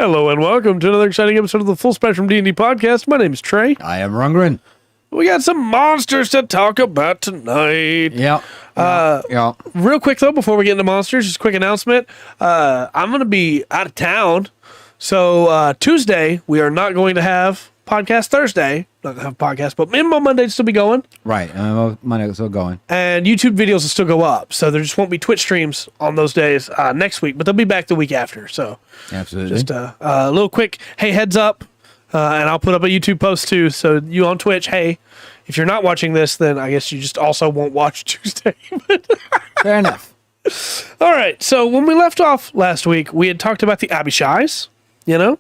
Hello and welcome to another exciting episode of the Full Spectrum D&D podcast. My name is Trey. I am Rungren. We got some monsters to talk about tonight. Yeah. Real quick though, before we get into monsters, just a quick announcement. I'm going to be out of town. So Tuesday, we are not going to have podcast. Thursday, not going to have podcast, but minimum Monday will still be going. Right. Monday is still going. And YouTube videos will still go up. So there just won't be Twitch streams on those days next week, but they'll be back the week after. So absolutely. Just a little quick, hey, heads up. And I'll put up a YouTube post too. So you on Twitch, hey, if you're not watching this, then I guess you just also won't watch Tuesday. Fair enough. All right. So when we left off last week, we had talked about the Abishais, you know?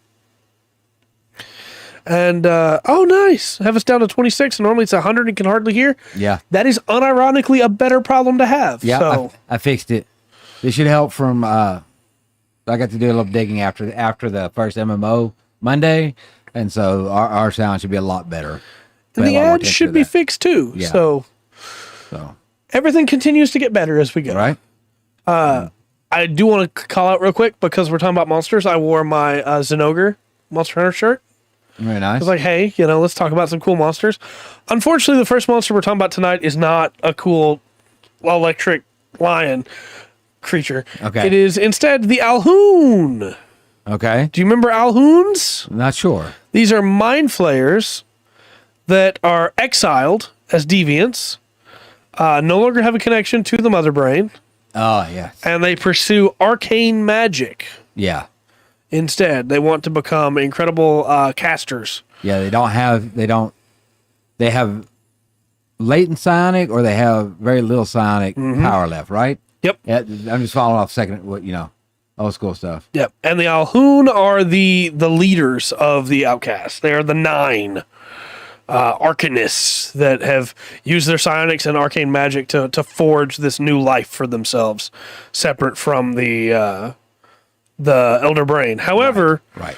And, oh, nice. Have us down to 26. Normally it's 100 and can hardly hear. Yeah. That is unironically a better problem to have. Yeah, So I fixed it. This should help from, I got to do a little digging after the first MMO Monday, and so our sound should be a lot better. and the ads should be fixed too. Yeah. So everything continues to get better as we go. Right? I do want to call out real quick because we're talking about monsters. I wore my Zenogre Monster Hunter shirt. Very nice. I was like, hey, let's talk about some cool monsters. Unfortunately, the first monster we're talking about tonight is not a cool electric lion creature. Okay. It is instead the Alhoon. Okay. Do you remember Alhoons? Not sure. These are mind flayers that are exiled as deviants, no longer have a connection to the mother brain, Oh, yes. and they pursue arcane magic. Yeah. Instead, they want to become incredible casters. Yeah, they have latent psionic, or they have very little psionic power left, right? Yep. Yeah, I'm just following off old school stuff. Yep. And the Alhoon are the leaders of the outcasts. They are the 9 arcanists that have used their psionics and arcane magic to forge this new life for themselves, separate from the elder brain. However, Right.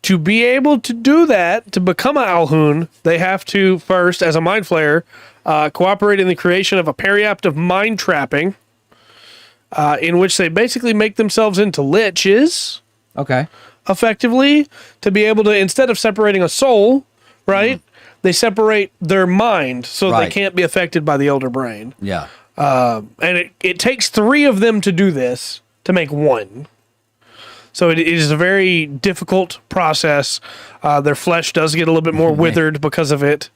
to be able to do that, to become an Alhoon, they have to first, as a mind flayer, cooperate in the creation of a periaptive mind trapping, in which they basically make themselves into liches, Okay. effectively, to be able to, instead of separating a soul, right, they separate their mind so they Right. can't be affected by the elder brain. Yeah. And it takes 3 of them to do this to make 1. So it is a very difficult process. Their flesh does get a little bit more withered because of it.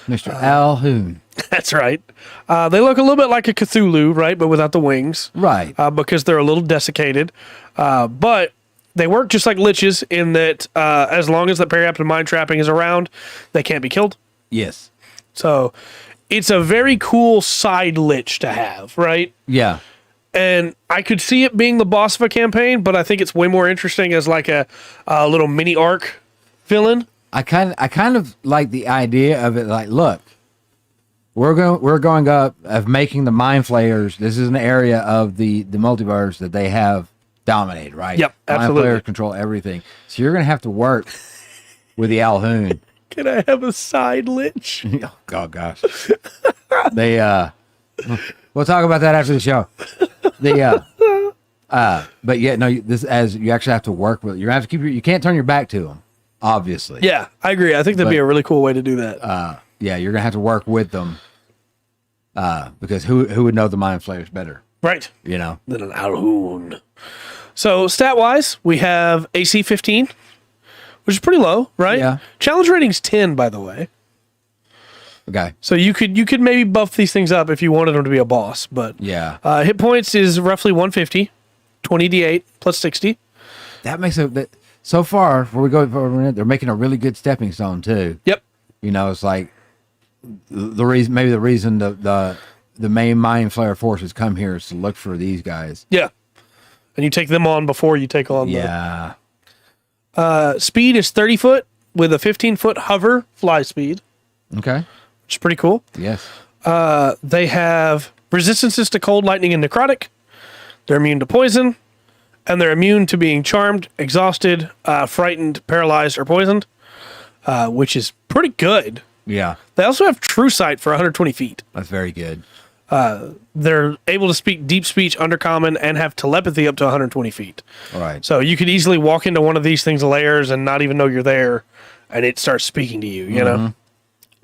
Mr. Alhoon. That's right. They look a little bit like a Cthulhu, right, but without the wings. Right. Because they're a little desiccated. But they work just like liches in that as long as the periaptive mind trapping is around, they can't be killed. Yes. So it's a very cool side lich to have, right? Yeah. And I could see it being the boss of a campaign, but I think it's way more interesting as like a little mini arc villain. I kind of like the idea of it. Like, look, we're going up of making the mind flayers. This is an area of the multiverse that they have dominated, right? Yep, absolutely. Mind flayers control everything. So you're going to have to work with the Alhoon. Can I have a side lich? Oh gosh. They we'll talk about that after the show. But yeah, no. You actually have to work with. You have to you can't turn your back to them. Obviously. Yeah, I agree. I think that'd be a really cool way to do that. Yeah, you're gonna have to work with them. Because who would know the mind flayers better? Right. You know? Than an Alhoon. So stat-wise, we have AC 15, which is pretty low, right? Yeah. Challenge rating's 10, by the way. Okay. So you could maybe buff these things up if you wanted them to be a boss, but Yeah. Hit points is roughly 150, 20d8 plus 60. That makes it so far before we go for a minute, they're making a really good stepping stone too. Yep. It's like the reason the main mind flayer forces come here is to look for these guys. Yeah. And you take them on before you take on Yeah. Speed is 30 foot with a 15-foot hover fly speed, Okay. which is pretty cool. Yes. They have resistances to cold, lightning, and necrotic. They're immune to poison, and they're immune to being charmed, exhausted, frightened, paralyzed, or poisoned, which is pretty good. Yeah. They also have true sight for 120 feet. That's very good. They're able to speak deep speech, undercommon, and have telepathy up to 120 feet. All right. So you could easily walk into one of these things' layers and not even know you're there, and it starts speaking to you, you know?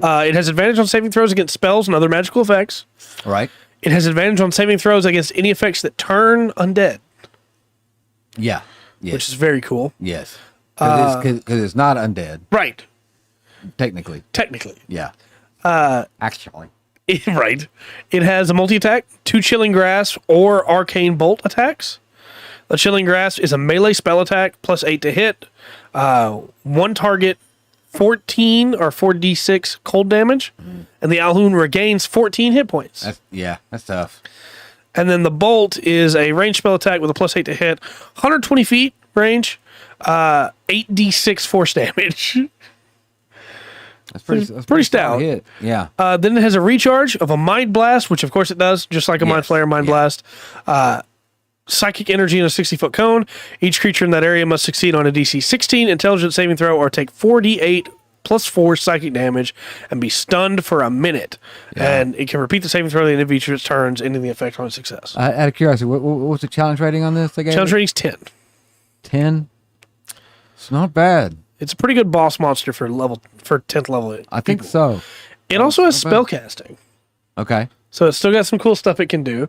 It has advantage on saving throws against spells and other magical effects. All right. It has advantage on saving throws against any effects that turn undead, Yeah. Yes. which is very cool. Yes. Because it's not undead, Right. technically. Technically. Yeah. Actually. Right. It has a multi-attack, 2 Chilling Grasp or Arcane Bolt attacks. The Chilling Grasp is a melee spell attack, plus 8 to hit. One target, 14 or 4d6 cold damage. And the Alhoon regains 14 hit points. That's tough. And then the Bolt is a ranged spell attack with a plus 8 to hit. 120 feet range, 8d6 force damage. That's pretty pretty stout. solid hit. Yeah. Then it has a recharge of a Mind Blast, which of course it does, just like a Mind Flayer, Mind Blast. Psychic energy in a 60-foot cone. Each creature in that area must succeed on a DC 16 intelligence saving throw or take 4d8 plus 4 psychic damage and be stunned for a minute. Yeah. And it can repeat the saving throw at the end of each of its turns, ending the effect on success. Out of curiosity, what's the challenge rating on this? Challenge rating's 10. 10? It's not bad. It's a pretty good boss monster for 10th level. I think so. It also has not bad. spellcasting. Okay. So it's still got some cool stuff it can do.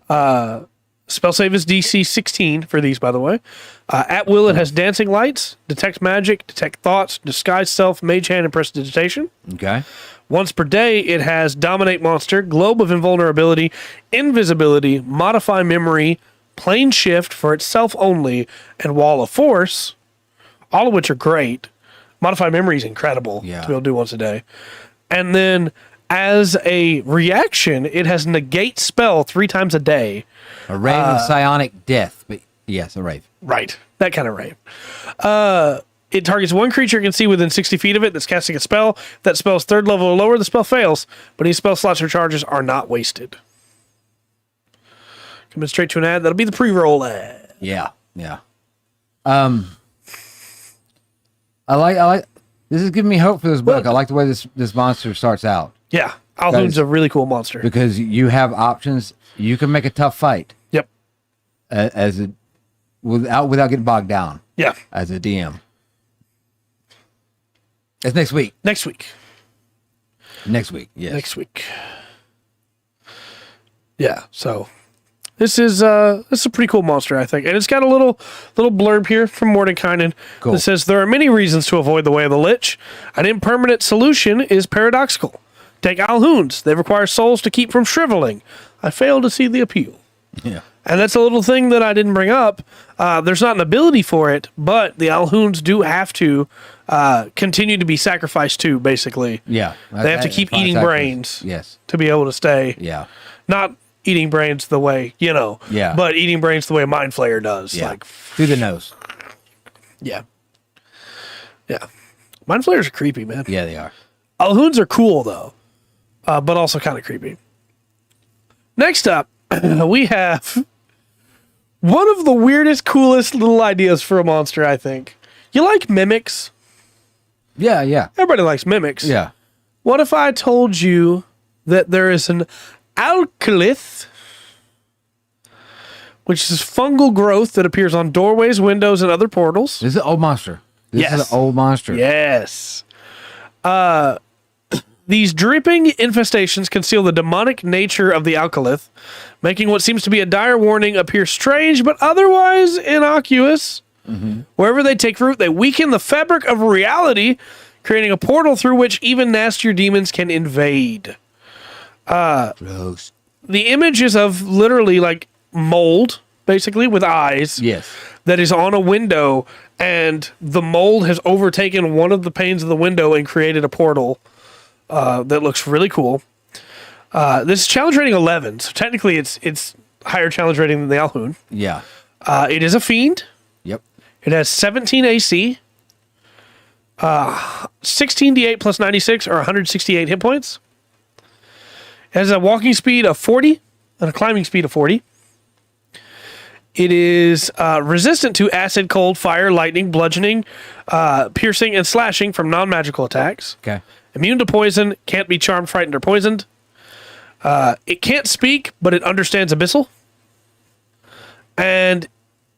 Spell save is DC 16 for these, by the way. At will, it has Dancing Lights, Detect Magic, Detect Thoughts, Disguise Self, Mage Hand, and Prestidigitation. Okay. Once per day, it has Dominate Monster, Globe of Invulnerability, Invisibility, Modify Memory, Plane Shift for itself only, and Wall of Force, all of which are great. Modify Memory is incredible to be able to do once a day. And then as a reaction, it has Negate Spell 3 times a day. A Rave of Psionic Death. But yes, a Rave. Right. That kind of rave. It targets one creature it can see within 60 feet of it that's casting a spell. If that spell's 3rd level or lower, the spell fails, but any spell slots or charges are not wasted. Coming straight to an ad. That'll be the pre-roll ad. Yeah. Yeah. I like this is giving me hope for this book. I like the way this monster starts out. Yeah. Alhoon's a really cool monster. Because you have options. You can make a tough fight. Yep. Without getting bogged down. Yeah. As a DM. It's next week. Next week. Next week. Yes. Next week. Yeah. So this is a pretty cool monster, I think, and it's got a little blurb here from Mordenkainen that says there are many reasons to avoid the way of the Lich. An impermanent solution is paradoxical. Take Alhoons. They require souls to keep from shriveling. I fail to see the appeal. Yeah. And that's a little thing that I didn't bring up. There's not an ability for it, but the Alhoons do have to continue to be sacrificed to, basically. Yeah. They have to keep eating brains to be able to stay. Yeah. Not eating brains the way, but eating brains the way a Mind Flayer does. Yeah. Like, through the nose. Yeah. Yeah. Mind Flayers are creepy, man. Yeah, they are. Alhoons are cool, though, but also kind of creepy. Next up, we have one of the weirdest, coolest little ideas for a monster, I think. You like mimics? Yeah, yeah. Everybody likes mimics. Yeah. What if I told you that there is an alkalith, which is fungal growth that appears on doorways, windows, and other portals? This is an old monster. This is an old monster. Yes. These dripping infestations conceal the demonic nature of the alkalith, making what seems to be a dire warning appear strange but otherwise innocuous. Mm-hmm. Wherever they take root, they weaken the fabric of reality, creating a portal through which even nastier demons can invade. Gross. The image is of literally like mold, basically, with eyes. Yes. That is on a window, and the mold has overtaken one of the panes of the window and created a portal that looks really cool. This is challenge rating 11, so technically it's higher challenge rating than the Alhoon. Yeah. It is a fiend. Yep. It has 17 AC, 16d8 plus 96 or 168 hit points. It has a walking speed of 40 and a climbing speed of 40. It is resistant to acid, cold, fire, lightning, bludgeoning, piercing, and slashing from non-magical attacks. Okay. Immune to poison, can't be charmed, frightened, or poisoned. It can't speak, but it understands Abyssal. And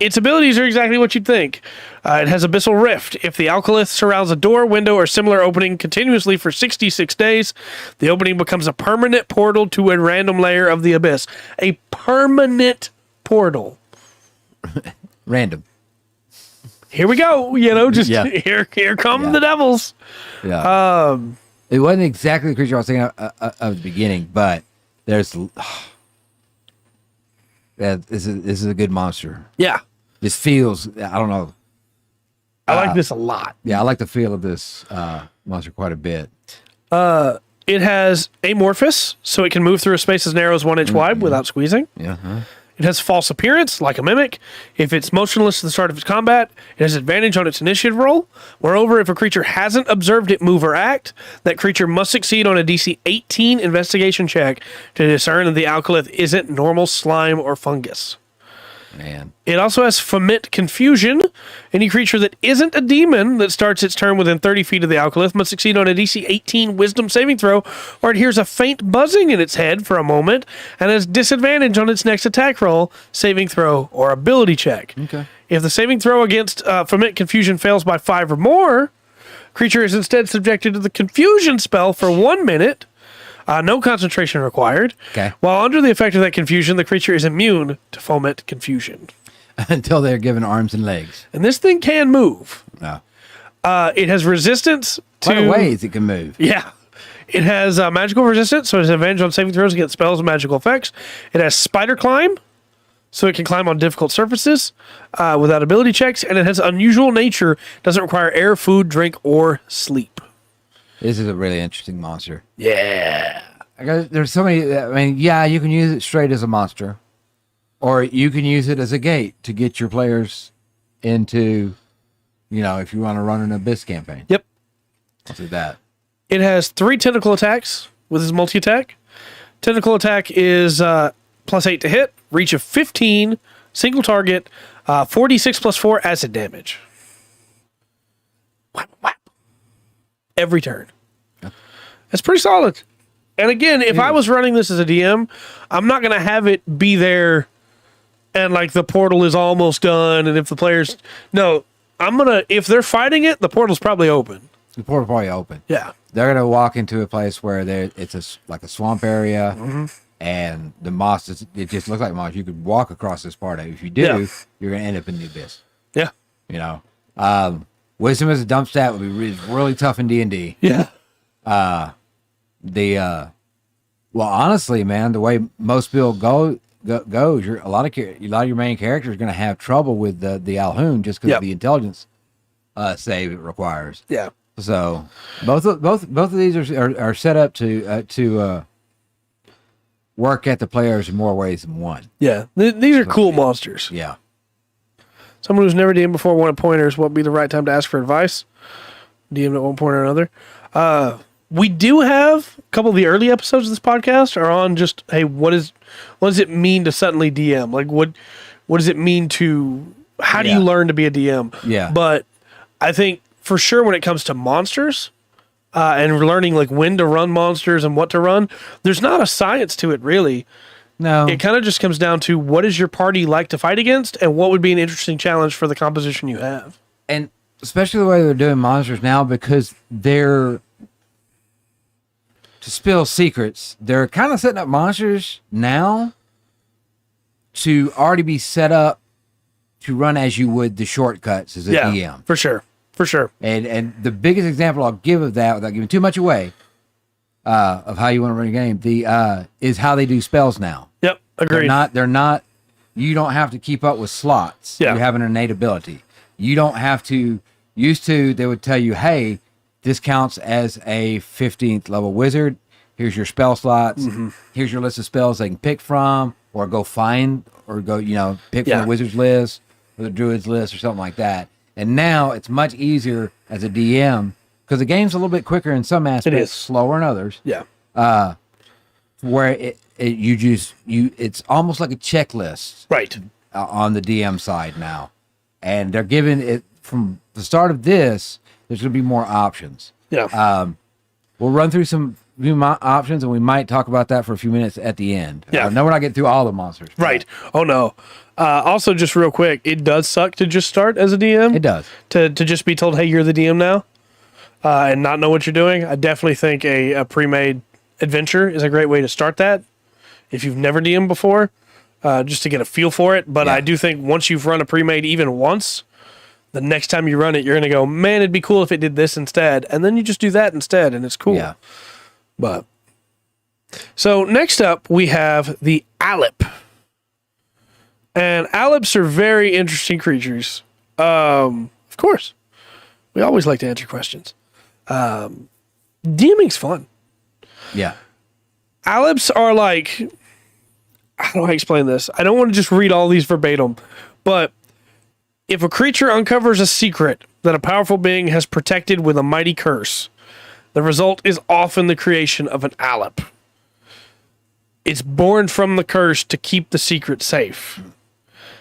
its abilities are exactly what you'd think. It has Abyssal Rift. If the Alkalith surrounds a door, window, or similar opening continuously for 66 days, the opening becomes a permanent portal to a random layer of the abyss. A permanent portal. Random. Here we go. Here come the devils. Yeah. It wasn't exactly the creature I was thinking of the beginning, but there's... this is a good monster. Yeah. This feels... I don't know. I like this a lot. Yeah, I like the feel of this monster quite a bit. It has Amorphous, so it can move through a space as narrow as 1 inch wide without squeezing. Yeah. It has False Appearance, like a Mimic. If it's motionless at the start of its combat, it has advantage on its initiative roll. Moreover, if a creature hasn't observed it move or act, that creature must succeed on a DC 18 investigation check to discern that the Alkalith isn't normal slime or fungus. Man. It also has Foment Confusion. Any creature that isn't a demon that starts its turn within 30 feet of the Alkalith must succeed on a DC 18 Wisdom saving throw, or it hears a faint buzzing in its head for a moment and has disadvantage on its next attack roll, saving throw, or ability check. Okay. If the saving throw against Foment Confusion fails by 5 or more, creature is instead subjected to the Confusion spell for 1 minute. No concentration required. Okay. While under the effect of that confusion, the creature is immune to Foment Confusion. Until they're given arms and legs. And this thing can move. No. It has resistance to... What ways it can move. Yeah. It has magical resistance, so it has advantage on saving throws against spells and magical effects. It has Spider Climb, so it can climb on difficult surfaces without ability checks. And it has Unusual Nature, doesn't require air, food, drink, or sleep. This is a really interesting monster. Yeah. There's so many... I mean, yeah, you can use it straight as a monster. Or you can use it as a gate to get your players into, if you want to run an Abyss campaign. Yep. I'll do that. It has 3 tentacle attacks with his multi-attack. Tentacle attack is +8 to hit, reach of 15, single target, 46 + 4 acid damage. Whap, whap. Every turn. Yep. That's pretty solid. And again, if I was running this as a DM, I'm not going to have it be there and the portal is almost done. And if the players, if they're fighting it, the portal's probably open. The portal's probably open. Yeah. They're going to walk into a place where it's a swamp area and the moss, it just looks like moss. You could walk across this part of it. If you do, you're going to end up in the Abyss. Yeah. Wisdom as a dump stat would be really tough in D&D. Yeah. Honestly, man, the way most build goes, a lot of your main characters are going to have trouble with the Alhoon just because of the intelligence save it requires. Yeah. So both of these are set up to work at the players in more ways than one. Yeah. These are cool monsters. Yeah. Someone who's never DM'd before wanted pointers. What would be the right time to ask for advice? DM'd at one point or another. We do have a couple of the early episodes of this podcast are on just, hey, what does it mean to suddenly DM? What does it mean to, how do you learn to be a DM? Yeah. But I think for sure when it comes to monsters and learning when to run monsters and what to run, there's not a science to it really. No. It kind of just comes down to what is your party like to fight against and what would be an interesting challenge for the composition you have. And especially the way they're doing monsters now, because they're, to spill secrets, they're kind of setting up monsters now to already be set up to run as you would the shortcuts as a DM. For sure. For sure. And the biggest example I'll give of that, without giving too much away, of how you want to run your game, is how they do spells now. Yep, agreed. They're not. You don't have to keep up with slots. Yeah. You have an innate ability. You don't have to. Used to, they would tell you, hey, this counts as a 15th level wizard. Here's your spell slots. Mm-hmm. Here's your list of spells they can pick from, or go find, or go, pick from the wizard's list or the druid's list or something like that. And now it's much easier as a DM because the game's a little bit quicker in some aspects, slower in others. Yeah. Where it's almost like a checklist, right, on the DM side now, and they're giving it from the start of this. There's going to be more options. Yeah. We'll run through some options, and we might talk about that for a few minutes at the end. Yeah. No, we're not getting through all the monsters. Right. Oh, no. Also, just real quick, it does suck to just start as a DM. It does. To just be told, hey, you're the DM now, and not know what you're doing. I definitely think a pre-made adventure is a great way to start that if you've never DM'd before, just to get a feel for it. But Yeah. I do think once you've run a pre-made even once, the next time you run it, you're going to go, man, it'd be cool if it did this instead. And then you just do that instead, and it's cool. Yeah. But so next up, we have the Alep. And Aleps are very interesting creatures. Of course. We always like to answer questions. DMing's fun. Yeah. Aleps are like, how do I explain this? I don't want to just read all these verbatim, but if a creature uncovers a secret that a powerful being has protected with a mighty curse, the result is often the creation of an Alep. It's born from the curse to keep the secret safe.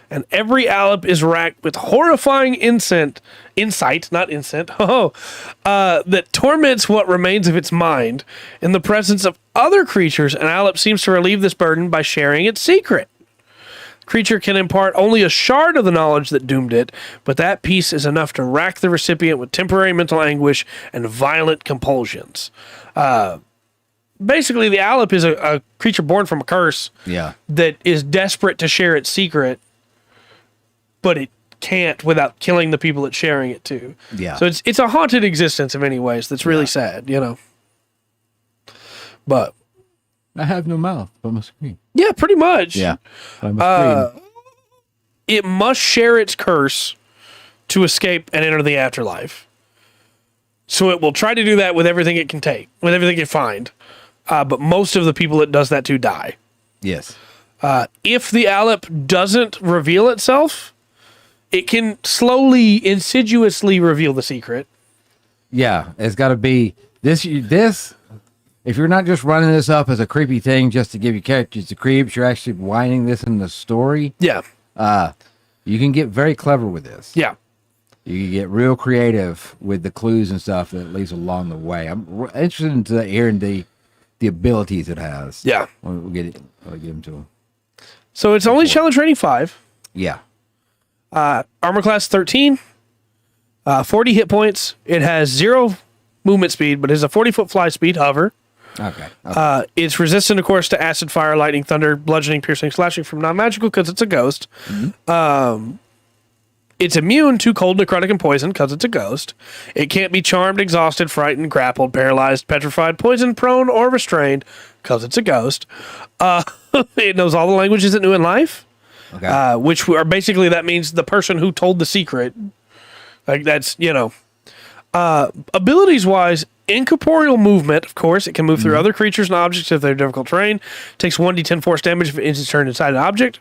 And every Alep is racked with horrifying insight, that torments what remains of its mind. In the presence of other creatures, an Alep seems to relieve this burden by sharing its secret. Creature can impart only a shard of the knowledge that doomed it, but that piece is enough to rack the recipient with temporary mental anguish and violent compulsions. Basically, the Alep is a creature born from a curse that is desperate to share its secret, but it can't without killing the people it's sharing it to. Yeah. So it's a haunted existence in many ways that's really sad, you know. But I have no mouth, but must scream. yeah, pretty much. Yeah. But I must scream. It must share its curse to escape and enter the afterlife. So it will try to do that with everything it can take, with everything it find. But most of the people it does that to die. Yes. If the Alep doesn't reveal itself, it can slowly, insidiously reveal the secret. Yeah, it's got to be this. If you're not just running this up as a creepy thing just to give you characters to creeps, you're actually winding this in the story. Yeah. You can get very clever with this. Yeah. You can get real creative with the clues and stuff that it leaves along the way. I'm interested in hearing the abilities it has. Yeah. We'll get into them. So it's only challenge rating 5. Yeah. Armor class 13. 40 hit points. It has 0 movement speed, but it has a 40-foot fly speed, hover. Okay. It's resistant, of course, to acid, fire, lightning, thunder, bludgeoning, piercing, slashing from non-magical because it's a ghost. Mm-hmm. It's immune to cold, necrotic, and poison because it's a ghost. It can't be charmed, exhausted, frightened, grappled, paralyzed, petrified, poisoned, prone, or restrained because it's a ghost. It knows all the languages it knew in life, Okay. which are basically, that means the person who told the secret. Like, that's, you know. Abilities-wise, incorporeal movement, of course. It can move through other creatures and objects if they're difficult terrain. Takes 1d10 force damage if it ends its turn inside an object.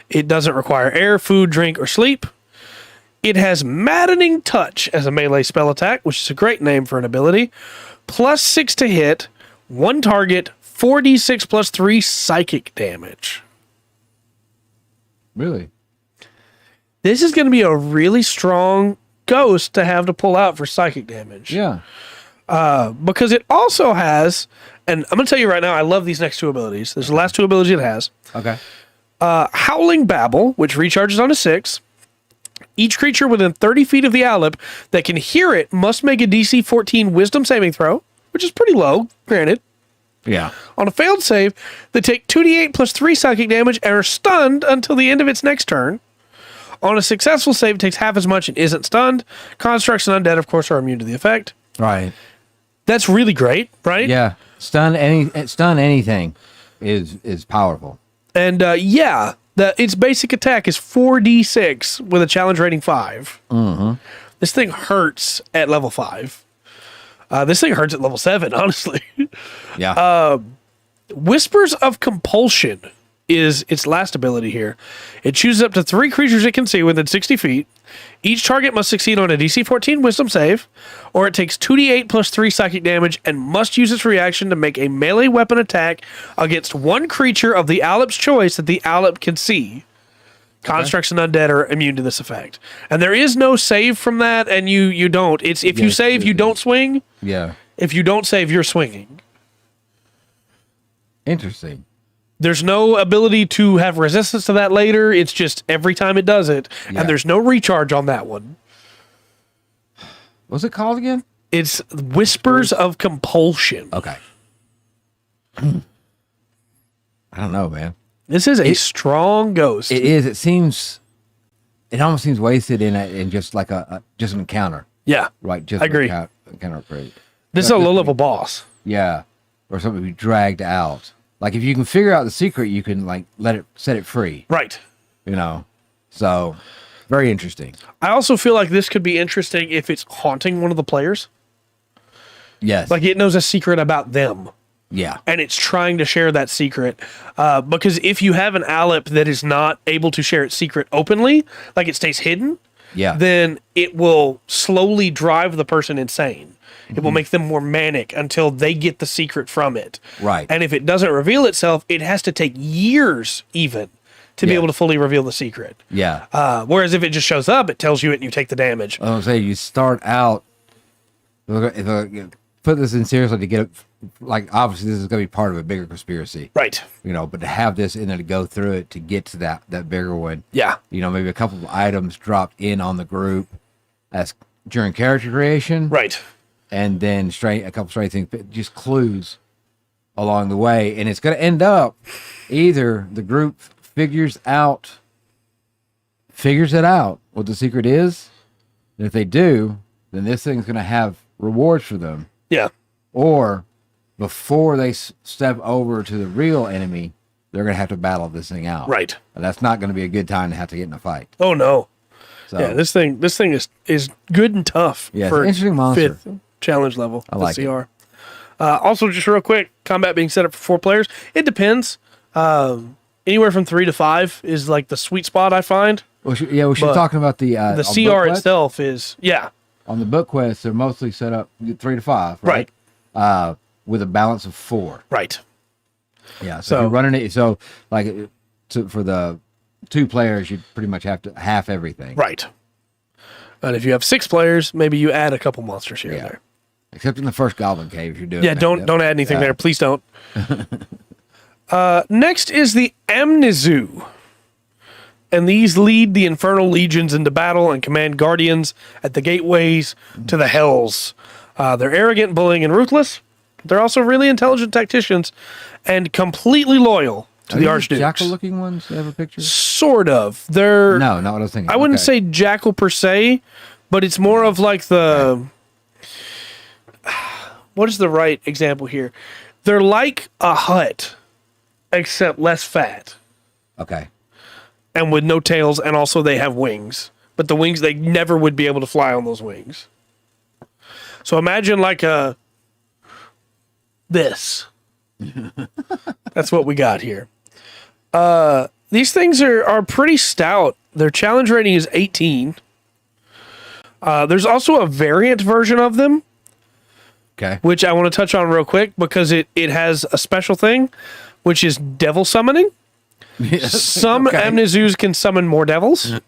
It doesn't require air, food, drink, or sleep. It has Maddening Touch as a melee spell attack, which is a great name for an ability. Plus 6 to hit, 1 target, 4d6 plus 3 psychic damage. Really? This is going to be a really strong ghost to have to pull out for psychic damage. Yeah. Because it also has, and I'm going to tell you right now, I love these next 2 abilities. There's the last 2 abilities it has. Okay. Howling Babble, which recharges on a 6. Each creature within 30 feet of the Alep that can hear it must make a DC 14 Wisdom saving throw, which is pretty low, granted. Yeah. On a failed save, they take 2d8 plus 3 psychic damage and are stunned until the end of its next turn. On a successful save, it takes half as much and isn't stunned. Constructs and undead, of course, are immune to the effect. Right. That's really great, right? Yeah. Stun anything is powerful. And its basic attack is 4d6 with a challenge rating 5. Mm-hmm. This thing hurts at level 5. This thing hurts at level 7, honestly. Yeah. Whispers of Compulsion is its last ability here. It chooses up to 3 creatures it can see within 60 feet. Each target must succeed on a DC 14 Wisdom save, or it takes 2d8 plus 3 psychic damage and must use its reaction to make a melee weapon attack against 1 creature of the Alep's choice that the Alep can see. Constructs and undead are immune to this effect. And there is no save from that, and you don't. It's if you save, you don't swing. Yeah. If you don't save, you're swinging. Interesting. There's no ability to have resistance to that later. It's just every time it does it. Yeah. And there's no recharge on that one. What's it called again? It's Whispers of Compulsion. Okay. I don't know, man. This is a strong ghost. It is. It almost seems wasted in just like just an encounter. Yeah. Right. Just I agree. Encounter upgrade. This is a low-level boss. Yeah. Or something to be dragged out. Like if you can figure out the secret, you can like set it free. Right. You know. So very interesting. I also feel like this could be interesting if it's haunting one of the players. Yes. Like it knows a secret about them. Yeah. And it's trying to share that secret. Because if you have an Alep that is not able to share its secret openly, like it stays hidden, Yeah. then it will slowly drive the person insane. It will make them more manic until they get the secret from it. Right. And if it doesn't reveal itself, it has to take years even to be Yeah. able to fully reveal the secret. Yeah. Whereas if it just shows up, it tells you it and you take the damage. I was gonna say you start out. If I put this in seriously to get it, like obviously this is gonna be part of a bigger conspiracy, Right. you know. But to have this in there to go through it to get to that bigger one, Yeah. you know, maybe a couple of items dropped in on the group as during character creation, Right. and then a couple straight things, just clues along the way, and it's gonna end up either the group figures it out what the secret is, and if they do, then this thing's gonna have rewards for them, Yeah. or before they step over to the real enemy, they're gonna have to battle this thing out. Right. And that's not gonna be a good time to have to get in a fight. Oh no. So Yeah, this thing is good and tough Yeah, it's for an interesting monster. 5th challenge level. I like the CR. Also, just real quick, combat being set up for 4 players. It depends. Anywhere from 3 to 5 is like the sweet spot I find. we should be talking about the The on CR book quest. itself is On the book quests, they're mostly set up 3 to 5, right? With a balance of 4. right. Yeah. So, So- if you're running it, so like for the 2 players, you pretty much have to half everything, Right. And if you have 6 players, maybe you add a couple monsters here Yeah. and there. Except in the first Goblin Cave, you're doing. Yeah, don't add anything there. Please don't. Next is the Amnizu. And these lead the infernal legions into battle and command guardians at the gateways to the hells. They're arrogant, bullying, and ruthless. They're also really intelligent tacticians and completely loyal to the Archdukes. Jackal-looking ones. They have a picture. Sort of. They're No, not what I was thinking. I wouldn't Okay. say jackal per se, but it's more of like the. What is the right example here? They're like a hut, except less fat Okay. and with no tails, and also they have wings. But the wings, they never would be able to fly on those wings. So imagine like this. That's what we got here. These things are pretty stout. Their challenge rating is 18. There's also a variant version of them, Okay. which I want to touch on real quick because it has a special thing, which is devil summoning. Some Okay. Amnizus can summon more devils.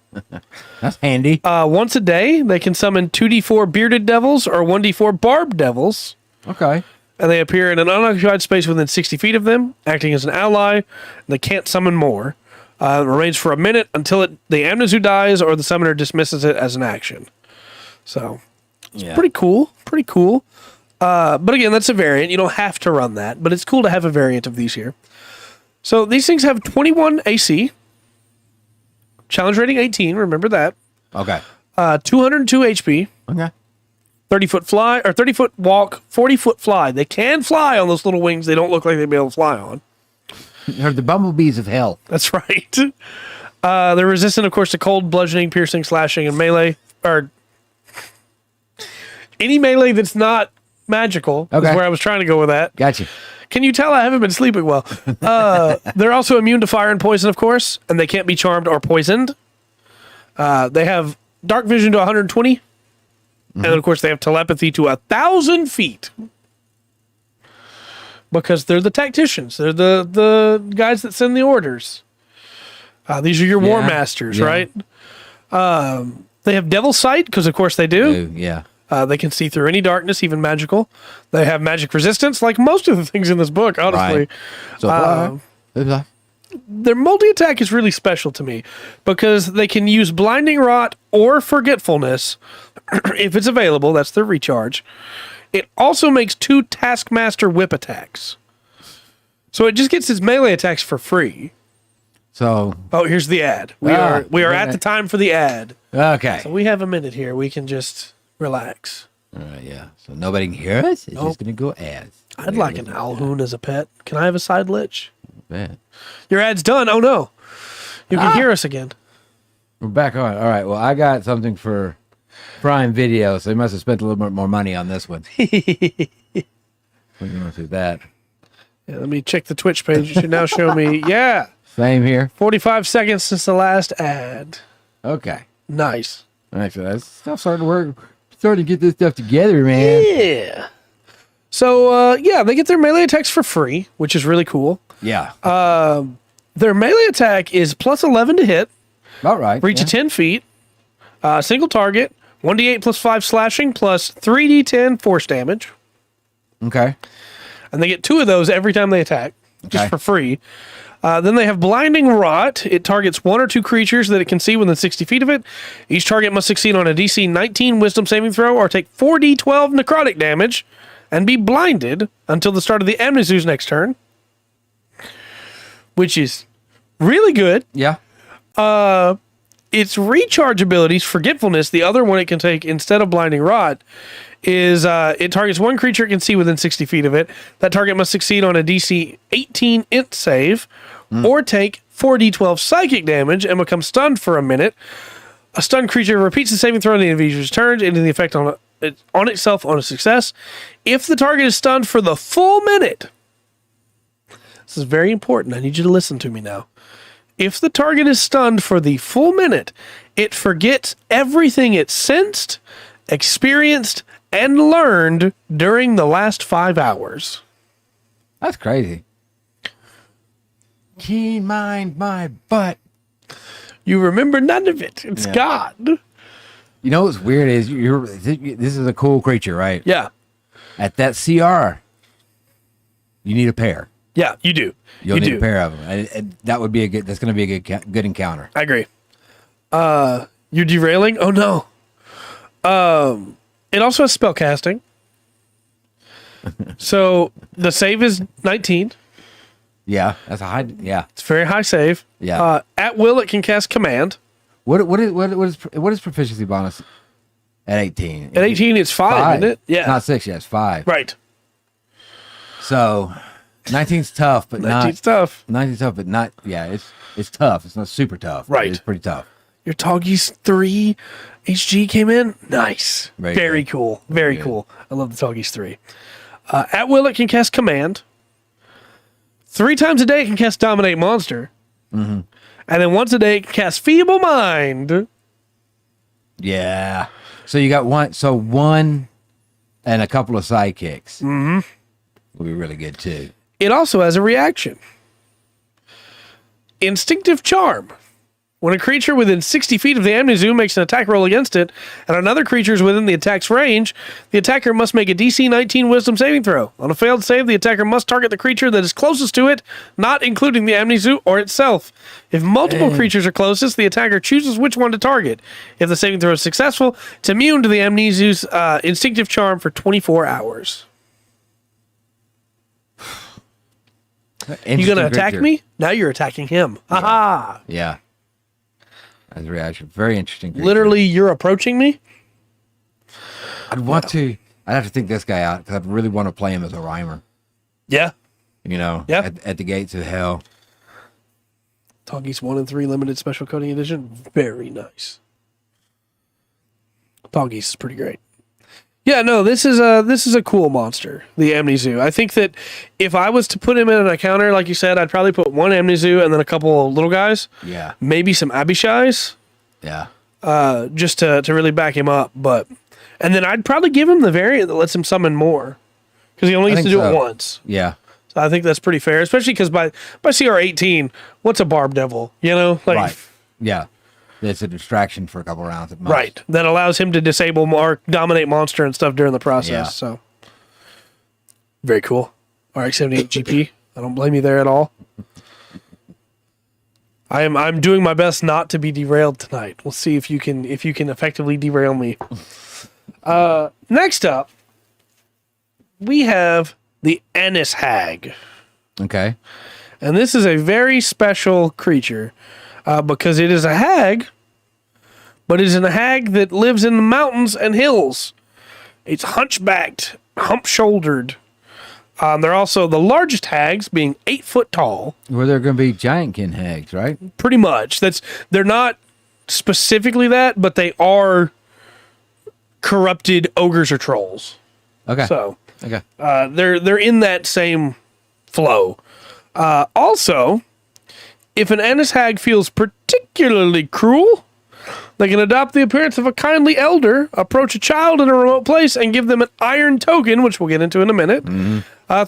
That's handy. Once a day, they can summon 2d4 bearded devils or 1d4 barbed devils, Okay. and they appear in an unoccupied space within 60 feet of them, acting as an ally. They can't summon more. It remains for a minute until the Amnizu dies or the summoner dismisses it as an action. So, Yeah. pretty cool. Pretty cool. But again, that's a variant. You don't have to run that, but it's cool to have a variant of these here. So these things have 21 AC. Challenge rating 18, remember that. Okay. 202 HP, Okay. 30-foot fly, or 30-foot walk, 40-foot fly. They can fly on those little wings they don't look like they'd be able to fly on. They're the bumblebees of hell. That's right. They're resistant, of course, to cold, bludgeoning, piercing, slashing, and melee. Or any melee that's not magical is Okay. where I was trying to go with that. Gotcha. Can you tell I haven't been sleeping well? They're also immune to fire and poison, of course, and they can't be charmed or poisoned. They have dark vision to 120. And of course, they have telepathy to 1,000 feet. Because they're the tacticians. They're the guys that send the orders. These are your war Yeah, masters, yeah. right? They have devil sight, because of course they do. Ooh, yeah. They can see through any darkness, even magical. They have magic resistance, like most of the things in this book, honestly. Right. So Their multi-attack is really special to me because they can use Blinding Rot or Forgetfulness if it's available. That's their recharge. It also makes 2 Taskmaster Whip attacks. So it just gets its melee attacks for free. So here's the ad. We are at the time for the ad. okay. So we have a minute here. We can just relax. Yeah. So nobody can hear us. It's just gonna go ads. I'd like an Alhoon as a pet. Can I have a side lich? Man. Your ad's done. Oh no. You can hear us again. We're back on. All right. Well, I got something for Prime Video, so they must have spent a little bit more money on this one. We're going through that. Yeah, let me check the Twitch page. It should now show me. Yeah. Same here. 45 seconds since the last ad. Okay. Nice. All right. So that's stuff starting to work. Starting to get this stuff together, man. Yeah. So, they get their melee attacks for free, which is really cool. Yeah. Their melee attack is plus 11 to hit. All right. Reach of 10 feet. Single target. 1d8 plus 5 slashing plus 3d10 force damage. Okay. And they get 2 of those every time they attack, just for free. Then they have Blinding Rot. It targets 1 or 2 creatures that it can see within 60 feet of it. Each target must succeed on a DC 19 Wisdom saving throw or take 4d12 necrotic damage and be blinded until the start of the Amnesu's next turn, which is really good. Yeah. Its recharge abilities, Forgetfulness, the other one it can take instead of Blinding Rot, is it targets 1 creature it can see within 60 feet of it. That target must succeed on a DC 18 int save or take 4d12 psychic damage and become stunned for a minute. A stunned creature repeats the saving throw on the individual's turn, ending the effect on itself on a success. If the target is stunned for the full minute, this is very important. I need you to listen to me now. If the target is stunned for the full minute, it forgets everything it sensed, experienced, and learned during the last 5 hours. That's crazy. Keen mind my butt. You remember none of it. It's God. You know what's weird is this is a cool creature, right? Yeah. At that CR, you need a pair. Yeah, you do. You'll need a pair of them. And that would be that's going to be a good encounter. I agree. You're derailing? Oh, no. It also has spell casting. So the save is 19. Yeah, that's a high. Yeah, It's a very high save. Yeah. At will, it can cast command. what is proficiency bonus at 18? At 18, it's 5, isn't it? Yeah. It's not 6 yet. It's 5. Right. So 19's tough, but 19's tough. 19's tough, but not. Yeah, it's tough. It's not super tough. Right. It's pretty tough. Your Toggies 3 HG came in. Nice. Very cool. Very cool. I love the Toggies 3. At will, it can cast command. 3 times a day, it can cast Dominate Monster. Mm-hmm. And then once a day, it can cast Feeble Mind. Yeah. So you got one. So one and a couple of sidekicks. Mm-hmm. Will be really good too. It also has a reaction. Instinctive Charm. When a creature within 60 feet of the Amnesu makes an attack roll against it, and another creature is within the attack's range, the attacker must make a DC 19 Wisdom saving throw. On a failed save, the attacker must target the creature that is closest to it, not including the Amnesu or itself. If multiple creatures are closest, the attacker chooses which one to target. If the saving throw is successful, it's immune to the Amnesu's Instinctive Charm for 24 hours. You gonna attack me? Now you're attacking him. Ha-ha! Yeah. As a reaction. Very interesting creature. Literally, you're approaching me? I'd have to think this guy out because I'd really want to play him as a rhymer. Yeah. You know, at the gates of hell. Toggies 1 and 3 limited special coding edition. Very nice. Toggies is pretty great. Yeah, no, this is a cool monster, the Amnesu. I think that if I was to put him in an encounter, like you said, I'd probably put one Amnesu and then a couple of little guys. Yeah. Maybe some Abishais. Yeah. Just to really back him up. And then I'd probably give him the variant that lets him summon more. Because he only gets to do it once. Yeah. So I think that's pretty fair, especially because by CR 18, what's a Barb Devil? You know? Right. Yeah. It's a distraction for a couple rounds at most. Right. That allows him to disable or dominate monster and stuff during the process. Yeah. So very cool. RX 78 GP. I don't blame you there at all. I'm doing my best not to be derailed tonight. We'll see if you can effectively derail me. Next up, we have the Ennis Hag. Okay. And this is a very special creature because it is a hag, but it is a hag that lives in the mountains and hills. It's hunchbacked, hump-shouldered. They're also the largest hags, being 8 foot tall. Well, they're going to be giantkin hags, right? Pretty much. They're not specifically that, but they are corrupted ogres or trolls. Okay. So Okay. they're in that same flow. Also, if an Ennis hag feels particularly cruel, they can adopt the appearance of a kindly elder, approach a child in a remote place, and give them an iron token, which we'll get into in a minute,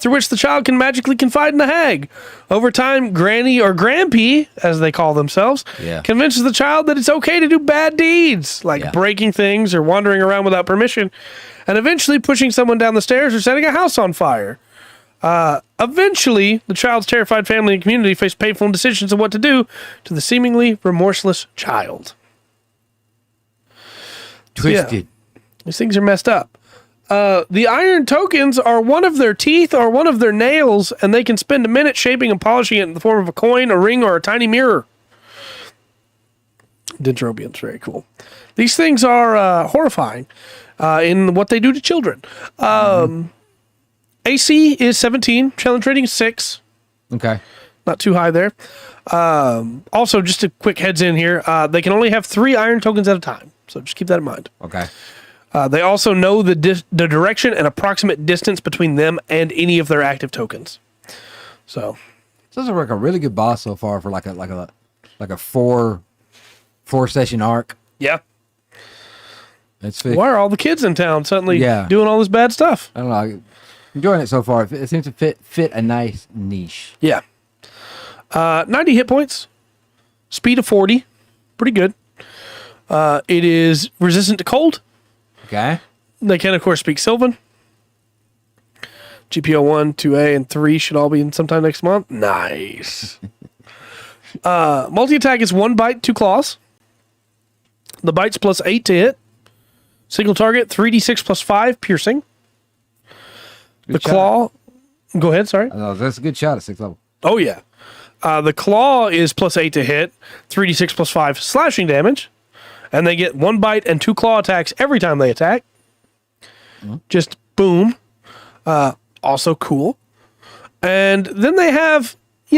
through which the child can magically confide in the hag. Over time, Granny or Grampy, as they call themselves, convinces the child that it's okay to do bad deeds, like breaking things or wandering around without permission, and eventually pushing someone down the stairs or setting a house on fire. Eventually, the child's terrified family and community face painful decisions of what to do to the seemingly remorseless child. Twisted. Yeah, these things are messed up. The iron tokens are one of their teeth or one of their nails, and they can spend a minute shaping and polishing it in the form of a coin, a ring, or a tiny mirror. Dendrobium's very cool. These things are horrifying in what they do to children. AC is 17, challenge rating is 6. Okay. Not too high there. Also, just a quick heads in here, they can only have 3 iron tokens at a time, so just keep that in mind. Okay. They also know the direction and approximate distance between them and any of their active tokens. So this is like a really good boss so far for like a four session arc. yeah. It's Why are all the kids in town suddenly Yeah. doing all this bad stuff? I don't know. I'm enjoying it so far. It seems to fit a nice niche. Yeah. 90 hit points. Speed of 40. Pretty good. It is resistant to cold. Okay. They can, of course, speak Sylvan. GPO 1, 2A, and 3 should all be in sometime next month. Nice. Multi-attack is 1 bite, 2 claws. The bite's plus 8 to hit. Single target, 3d6 plus 5, piercing. Good The shot. claw... Go ahead, sorry. That's a good shot at 6th level. Oh, yeah. The claw is plus 8 to hit, 3d6 plus 5 slashing damage, and they get 1 bite and 2 claw attacks every time they attack. Just boom. Also cool. And then they have, a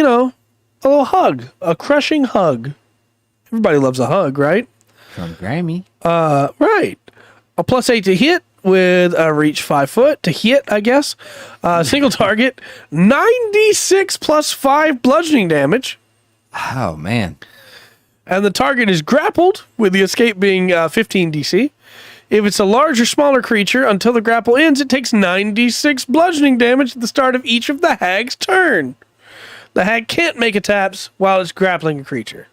little hug, a crushing hug. Everybody loves a hug, right? From Grammy. Right. A plus 8 to hit with a reach 5 foot to hit, I guess. Single target, 96 plus 5 bludgeoning damage. Oh, man. And the target is grappled, with the escape being 15 DC. If it's a large or smaller creature, until the grapple ends, it takes 96 bludgeoning damage at the start of each of the hag's turn. The hag can't make attacks while it's grappling a creature.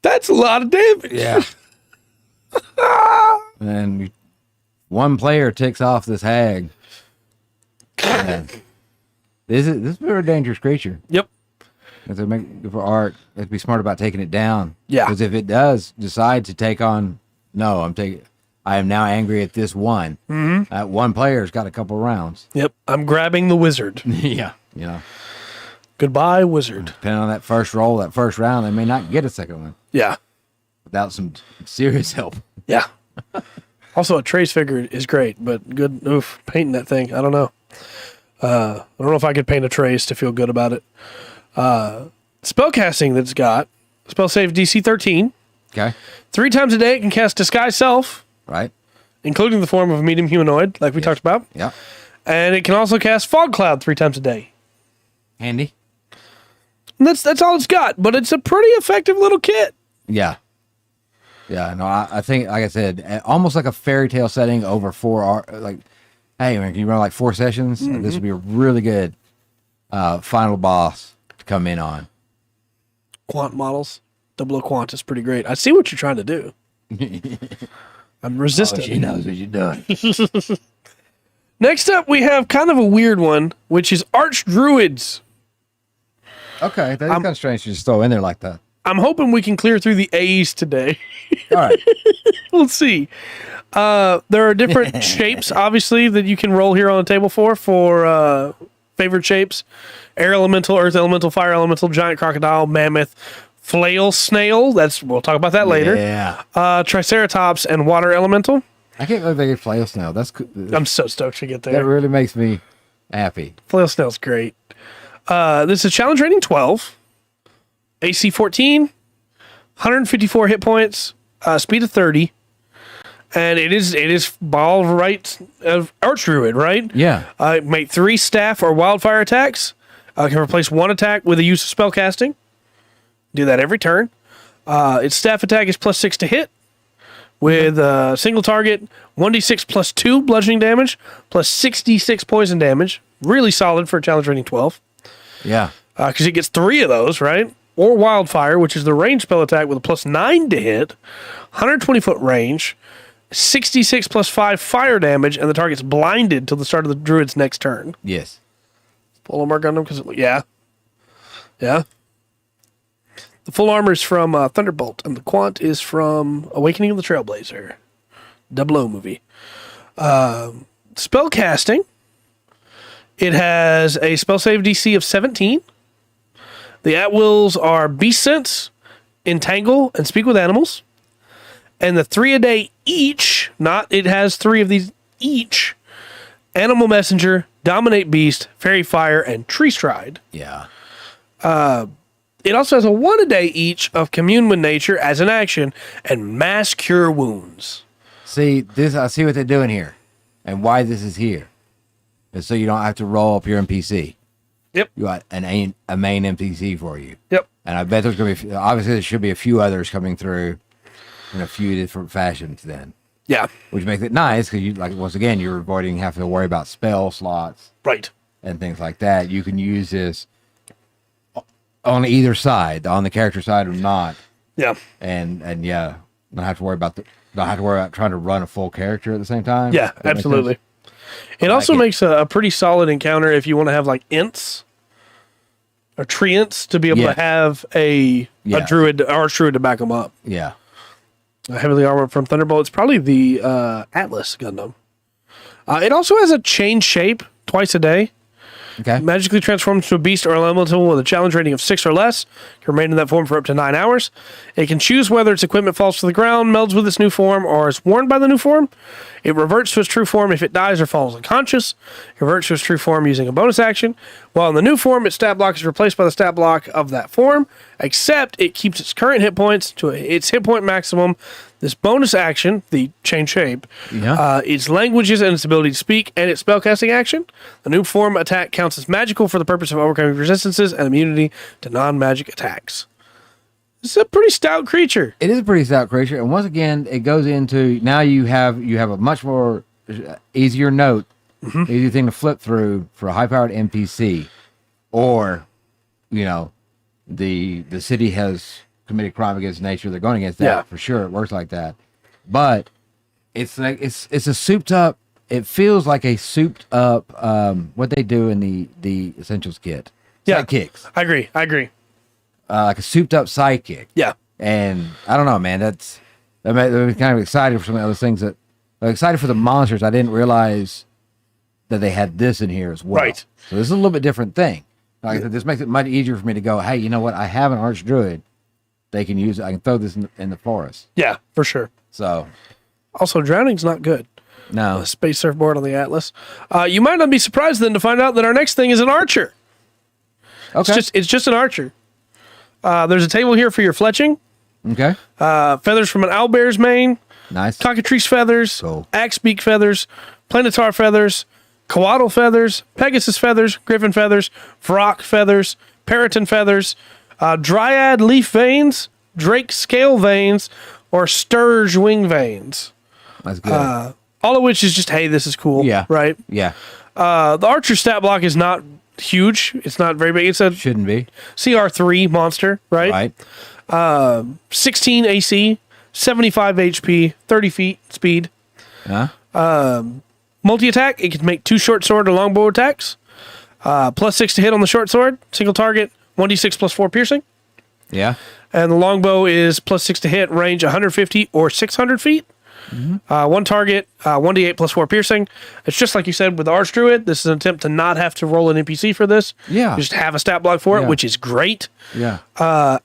That's a lot of damage. Yeah. And one player takes off this hag. Man. This is a very dangerous creature. Yep. If they make for art, they have to be smart about taking it down. Yeah. Because if it does decide to take on, I am now angry at this one. Mm-hmm. That one player's got a couple rounds. Yep. I'm grabbing the wizard. Yeah. Goodbye, wizard. Depending on that first roll, that first round, they may not get a second one Yeah. without some serious help. Yeah. Also, a trace figure is great, but good. Oof, painting that thing. I don't know. I don't know if I could paint a trace to feel good about it. Spellcasting that it's got. Spell save DC 13. Okay. 3 times a day it can cast Disguise Self, Right. including the form of a medium humanoid, like we talked about. Yeah. And it can also cast Fog Cloud 3 times a day. Handy. And that's all it's got, but it's a pretty effective little kit. Yeah. Yeah. No, I think, like I said, almost like a fairy tale setting over 4 hours. Like, hey, man, can you run like 4 sessions? Mm-hmm. This would be a really good final boss to come in on. Quant models. Double Quant is pretty great. I see what you're trying to do. I'm resistant. She knows what you're doing. Next up, we have kind of a weird one, which is Archdruids. Okay, that's kind of strange to just throw in there like that. I'm hoping we can clear through the A's today. All right. We'll see. There are different shapes, obviously, that you can roll here on the table for favorite shapes. Air Elemental, Earth Elemental, Fire Elemental, Giant Crocodile, Mammoth, Flail Snail. We'll talk about that later. Yeah. Triceratops, and Water Elemental. I can't believe they get Flail Snail. That's cool. I'm so stoked to get there. That really makes me happy. Flail Snail's great. This is challenge rating 12, AC 14, 154 hit points, speed of 30, and it is ball right of Archdruid, right? Yeah. Make 3 staff or wildfire attacks. Can replace 1 attack with the use of spellcasting. Do that every turn. Its staff attack is +6 to hit with a single target, 1d6 +2 bludgeoning damage, +66 poison damage. Really solid for a challenge rating 12. Yeah. Because it gets 3 of those, right? Or Wildfire, which is the range spell attack with a +9 to hit, 120-foot range, 66 +5 fire damage, and the target's blinded till the start of the druid's next turn. Yes. Full armor Gundam, because yeah. The full armor is from Thunderbolt, and the quant is from Awakening of the Trailblazer. 00 movie. Spellcasting. It has a spell save DC of 17. The at-wills are Beast Sense, Entangle, and Speak with Animals. And the 3 a day each, it has 3 of these each, Animal Messenger, Dominate Beast, Fairy Fire, and Tree Stride. Yeah. It also has a 1 a day each of Commune with Nature as an action and Mass Cure Wounds. See, I see what they're doing here and why this is here. It's so you don't have to roll up your NPC. Yep. You got a main NPC for you. Yep. And I bet there's going to be, obviously there should be a few others coming through in a few different fashions then. Yeah. Which makes it nice because you, like, once again, you're avoiding having to worry about spell slots. Right. And things like that. You can use this on either side, on the character side or not. Yeah. And yeah, don't have to worry about trying to run a full character at the same time. Yeah, absolutely. It also makes a pretty solid encounter if you want to have like ints or treants to be able to have a druid or druid to back them up. Yeah. A heavily armored from Thunderbolt. It's probably the Atlas Gundam. It also has a change shape twice a day. Okay. Magically transforms to a beast or elemental with a challenge rating of 6 or less. Can remain in that form for up to 9 hours. It can choose whether its equipment falls to the ground, melds with its new form, or is worn by the new form. It reverts to its true form if it dies or falls unconscious. It reverts to its true form using a bonus action. While in the new form, its stat block is replaced by the stat block of that form, except it keeps its current hit points to its hit point maximum. This bonus action, the change shape, its languages and its ability to speak, and its spellcasting action. The new form attack counts as magical for the purpose of overcoming resistances and immunity to non-magic attacks. It's a pretty stout creature. It is a pretty stout creature, and once again, it goes into now you have a much more easier note, easier thing to flip through for a high-powered NPC, or the city has committed crime against nature. They're going against that for sure. It works like that, but it's like it's a souped up. It feels like a souped up what they do in the Essentials kit. Sidekicks. I agree. Like a souped up sidekick. Yeah. And I don't know, man. That made me kind of excited for some of those things that I'm excited for the monsters. I didn't realize that they had this in here as well. Right. So this is a little bit different thing. Like this makes it much easier for me to go, hey, you know what? I have an Archdruid. They can use it. I can throw this in the forest. Yeah, for sure. So. Also, drowning's not good. No. Space surfboard on the Atlas. You might not be surprised then to find out that our next thing is an archer. Okay. It's just an archer. There's a table here for your fletching. Okay. Feathers from an owlbear's mane. Nice. Cockatrice feathers. Cool. Axebeak feathers. Planetar feathers. Coatl feathers. Pegasus feathers. Griffin feathers. Vrock feathers. Periton feathers. Dryad leaf veins. Drake scale veins. Or sturge wing veins. That's good. All of which is just, hey, this is cool. Yeah. Right? Yeah. The archer stat block is not huge. It's not very big. It's a Shouldn't be. CR3 monster, right? Right. 16 AC, 75 HP, 30 feet speed. Multi-attack, it can make 2 short sword or longbow attacks. +6 to hit on the short sword. Single target, 1d6 +4 piercing. Yeah. And the longbow is +6 to hit, range 150 or 600 feet. One target, 1d8 +4 piercing. It's just like you said with the Archdruid. This is an attempt to not have to roll an NPC for this. Yeah. Just have a stat block for it, Yeah. which is great. Yeah.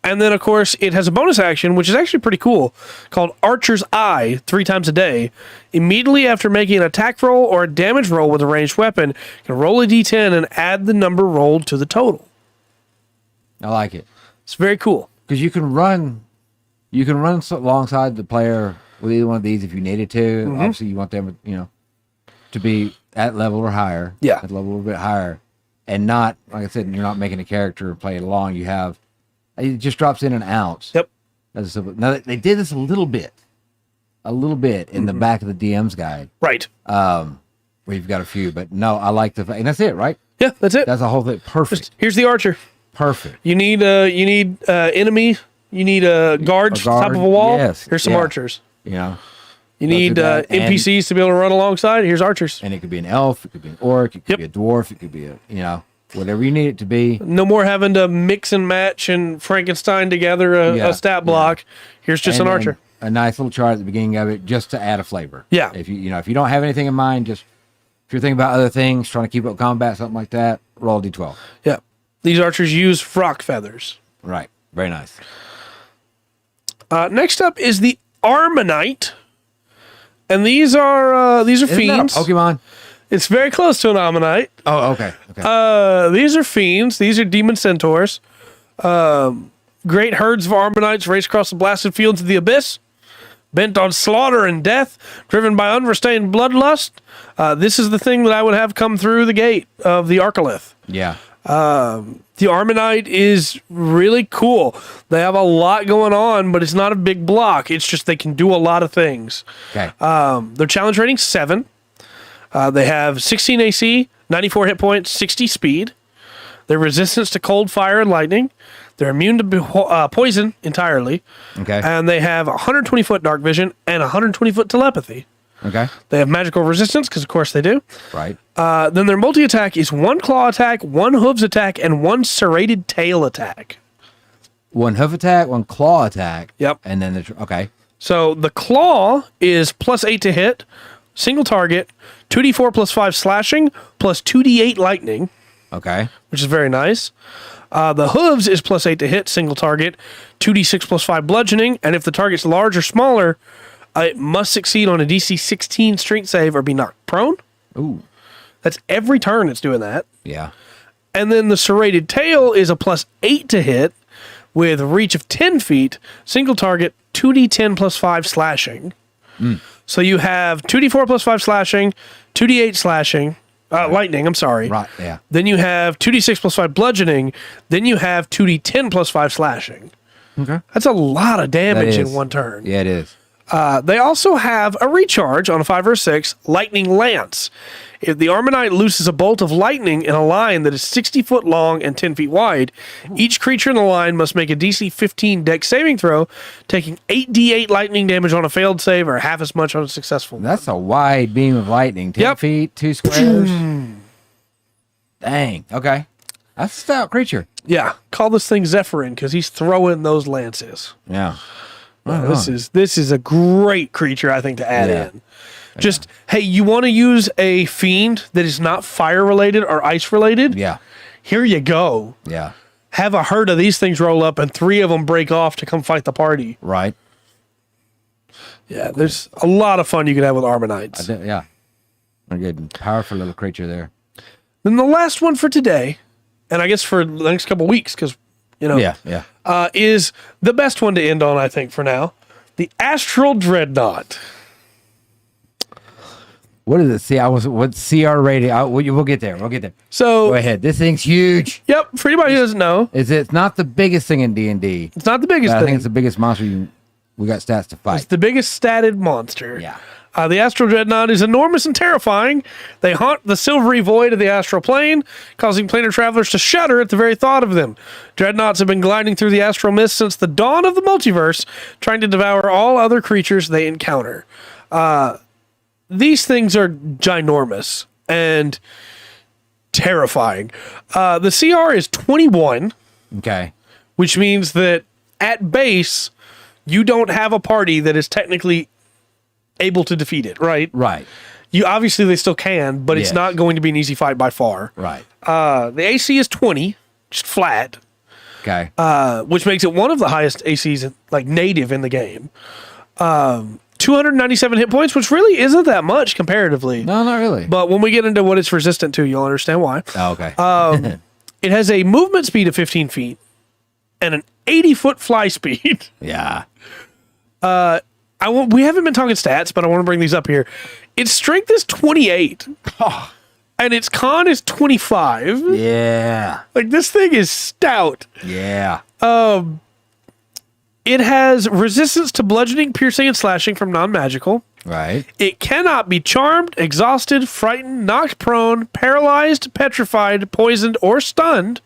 And then, of course, it has a bonus action, which is actually pretty cool, called Archer's Eye, 3 times a day. Immediately after making an attack roll or a damage roll with a ranged weapon, you can roll a d10 and add the number rolled to the total. I like it. It's very cool. Because you can run alongside the player with either one of these if you needed to. Obviously, you want them, to be at level or higher. Yeah. At level a little bit higher. And not, like I said, you're not making a character play it along. You have, it just drops in an ounce. Yep. Now, they did this a little bit in the back of the DM's guide. Right. Where you've got a few. But no, I like the, and that's it, right? Yeah, that's it. That's the whole thing. Perfect. Here's the Archer. Perfect. You need enemy. You need a guard top of a wall. Yes. Here's some archers. You need NPCs to be able to run alongside. Here's archers. And it could be an elf, it could be an orc, it could be a dwarf, it could be whatever you need it to be. No more having to mix and match and Frankenstein together a stat block. Here's just an archer. A nice little chart at the beginning of it just to add a flavor. Yeah. If if you don't have anything in mind, just if you're thinking about other things, trying to keep up combat, something like that, roll a d12. Yeah. These archers use frock feathers. Right. Very nice. Next up is the Armonite. And these are Isn't fiends. that a Pokemon? It's very close to an Ammonite. Oh, okay. These are fiends. These are demon centaurs. Great herds of Armonites race across the blasted fields of the abyss, bent on slaughter and death, driven by unrestrained bloodlust. This is the thing that I would have come through the gate of the Arcalith. Yeah. The Armonite is really cool. They have a lot going on, but it's not a big block. It's just they can do a lot of things. Okay. Their challenge rating 7. They have 16 AC, 94 hit points, 60 speed. They're resistance to cold, fire, and lightning. They're immune to poison entirely. Okay. And they have 120-foot dark vision and 120-foot telepathy. Okay. They have magical resistance, because of course they do. Right. Then their multi-attack is 1 claw attack, 1 hooves attack, and 1 serrated tail attack. 1 hoof attack, 1 claw attack. Yep. And then okay. So the claw is +8 to hit, single target, 2d4 +5 slashing, plus 2d8 lightning, Okay. which is very nice. The hooves is +8 to hit, single target, 2d6 +5 bludgeoning, and if the target's large or smaller, it must succeed on a DC 16 strength save or be knocked prone. Ooh. That's every turn it's doing that. Yeah. And then the serrated tail is a +8 to hit with a reach of 10 feet, single target, 2d10 +5 slashing. So you have 2d4 +5 slashing, 2d8 slashing, lightning, I'm sorry. Right. Yeah. Then you have 2d6 +5 bludgeoning. Then you have 2d10 +5 slashing. Okay. That's a lot of damage That in is. one turn. Yeah, it is. They also have a recharge on a 5 or 6, Lightning Lance. If the Armonite looses a bolt of lightning in a line that is 60 foot long and 10 feet wide, each creature in the line must make a DC 15 dex saving throw, taking 8d8 lightning damage on a failed save or half as much on a successful one. That's a wide beam of lightning. 10 feet, 2 squares. Dang. Okay. That's a stout creature. Yeah, call this thing Zephyrin because he's throwing those lances. Yeah. This is a great creature, I think, to add Yeah. in. Just, hey, you want to use a fiend that is not fire related or ice related? Yeah. Here you go. Yeah. Have a herd of these things roll up and 3 of them break off to come fight the party. Right. Yeah, there's a lot of fun you can have with Armonites. Yeah. A good, powerful little creature there. Then the last one for today, and I guess for the next couple weeks, because, Yeah. is the best one to end on, I think, for now. The Astral Dreadnaught. What is it? See, what CR rating? We'll get there. We'll get there. So, Go ahead. This thing's huge. yep, for anybody who doesn't know, It's not the biggest thing in D&D. it's not the biggest I thing. think it's the biggest monster we got stats to fight. It's the biggest statted monster. Yeah. The Astral Dreadnaught is enormous and terrifying. They haunt the silvery void of the astral plane, causing planar travelers to shudder at the very thought of them. Dreadnaughts have been gliding through the astral mist since the dawn of the multiverse, trying to devour all other creatures they encounter. These things are ginormous and terrifying. The CR is 21, Okay. which means that at base, you don't have a party that is technically able to defeat it, right? Right. You obviously they still can, but it's Yes. not going to be an easy fight by far. Right. The AC is 20, just flat, Okay. which makes it one of the highest ACs like native in the game. 297 hit points, which really isn't that much comparatively. No, not really. But when we get into what it's resistant to, you'll understand why. Oh, okay. It has a movement speed of 15 feet and an 80-foot fly speed. Yeah. We haven't been talking stats, but I want to bring these up here. Its strength is 28, and its con is 25. Yeah. Like, this thing is stout. Yeah. It has resistance to bludgeoning, piercing, and slashing from non-magical. Right. It cannot be charmed, exhausted, frightened, knocked prone, paralyzed, petrified, poisoned, or stunned.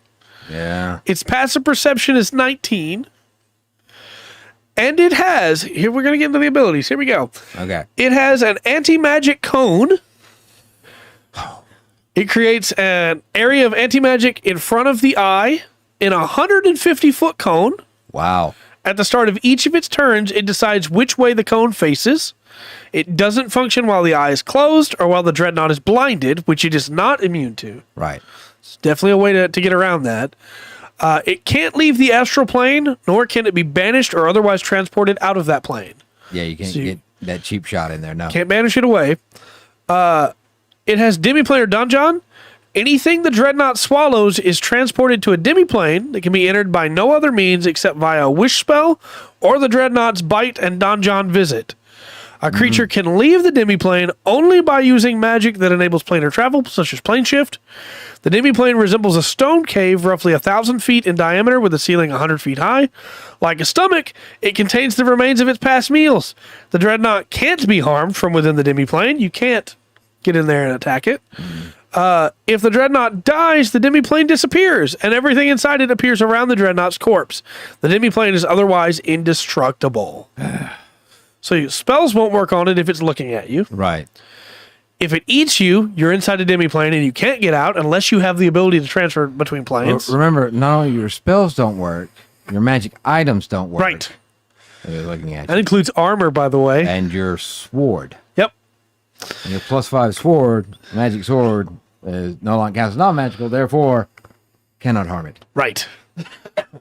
Yeah. Its passive perception is 19. And it has, here we're going to get into the abilities. Here we go. Okay. It has an anti-magic cone. It creates an area of anti-magic in front of the eye in a 150-foot cone. Wow. At the start of each of its turns, it decides which way the cone faces. It doesn't function while the eye is closed or while the Dreadnought is blinded, which it is not immune to. Right. It's definitely a way to get around that. It can't leave the astral plane, nor can it be banished or otherwise transported out of that plane. Yeah, you can't get that cheap shot in there. No. Can't banish it away. It has demiplanar donjon. Anything the Dreadnought swallows is transported to a demiplane that can be entered by no other means except via a wish spell or the Dreadnought's bite and donjon visit. A creature can leave the demiplane only by using magic that enables planar travel, such as plane shift. The demiplane resembles a stone cave roughly 1,000 feet in diameter with a ceiling 100 feet high. Like a stomach, it contains the remains of its past meals. The Dreadnought can't be harmed from within the demiplane. You can't get in there and attack it. If the Dreadnought dies, the demiplane disappears, and everything inside it appears around the Dreadnought's corpse. The demiplane is otherwise indestructible. So your spells won't work on it if it's looking at you. Right. If it eats you, you're inside a demiplane and you can't get out unless you have the ability to transfer between planes. Remember, not only your spells don't work, your magic items don't work. Right. They're looking at That you. includes armor, by the way. And your sword. Yep. And your +5 sword, magic sword, is no longer counts as non-magical, therefore cannot harm it. Right.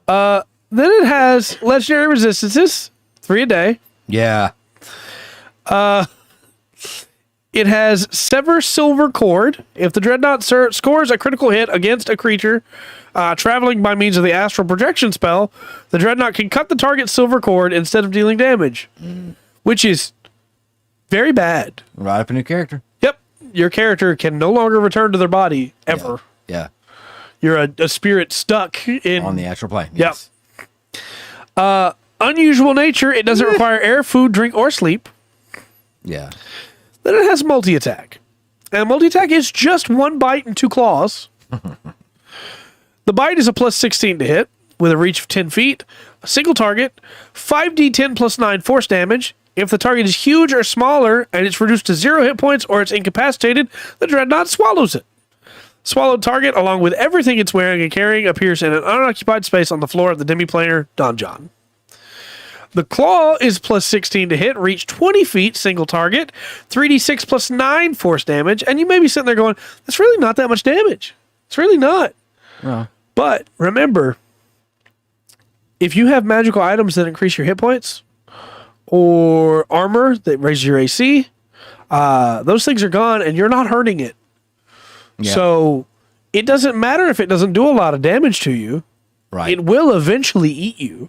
Then it has legendary resistances, 3 a day. Yeah. It has Sever Silver Cord. If the Dreadnought scores a critical hit against a creature traveling by means of the astral projection spell, the Dreadnought can cut the target's silver cord instead of dealing damage, which is very bad. Right up a new character. Yep. Your character can no longer return to their body ever. Yeah. You're a spirit stuck in... On the astral plane. Yep. Yes. Unusual nature. It doesn't require air, food, drink, or sleep. Yeah. Then it has multi-attack. And multi-attack is just 1 bite and 2 claws. The bite is a +16 to hit with a reach of 10 feet, a single target, 5d10 +9 force damage. If the target is huge or smaller and it's reduced to 0 hit points or it's incapacitated, the Dreadnought swallows it. Swallowed target, along with everything it's wearing and carrying, appears in an unoccupied space on the floor of the demiplanar donjon. The claw is +16 to hit, reach 20 feet, single target, 3d6 +9 force damage, and you may be sitting there going, that's really not that much damage. It's really not. Well, But remember, if you have magical items that increase your hit points, or armor that raises your AC, those things are gone and you're not hurting it. yeah. So it doesn't matter if it doesn't do a lot of damage to you. right. It will eventually eat you.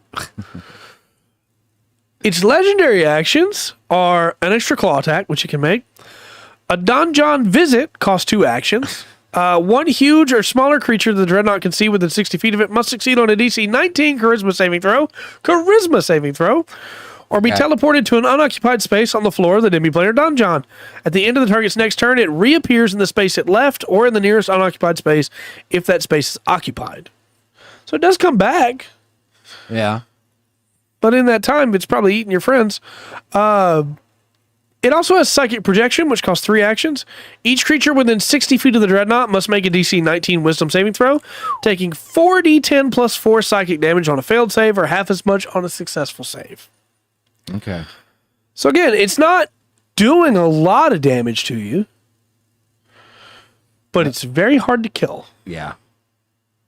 Its legendary actions are an extra claw attack, which you can make. A donjon visit costs 2 actions. One huge or smaller creature the Dreadnought can see within 60 feet of it must succeed on a DC 19 charisma saving throw. or be teleported to an unoccupied space on the floor of the demi-plane or dungeon. At the end of the target's next turn, it reappears in the space it left or in the nearest unoccupied space if that space is occupied. So it does come back. Yeah. But in that time, it's probably eating your friends. It also has Psychic Projection, which costs 3 actions. Each creature within 60 feet of the Dreadnought must make a DC 19 Wisdom saving throw, taking 4d10 plus 4 psychic damage on a failed save or half as much on a successful save. Okay. So again, it's not doing a lot of damage to you, but it's very hard to kill. Yeah.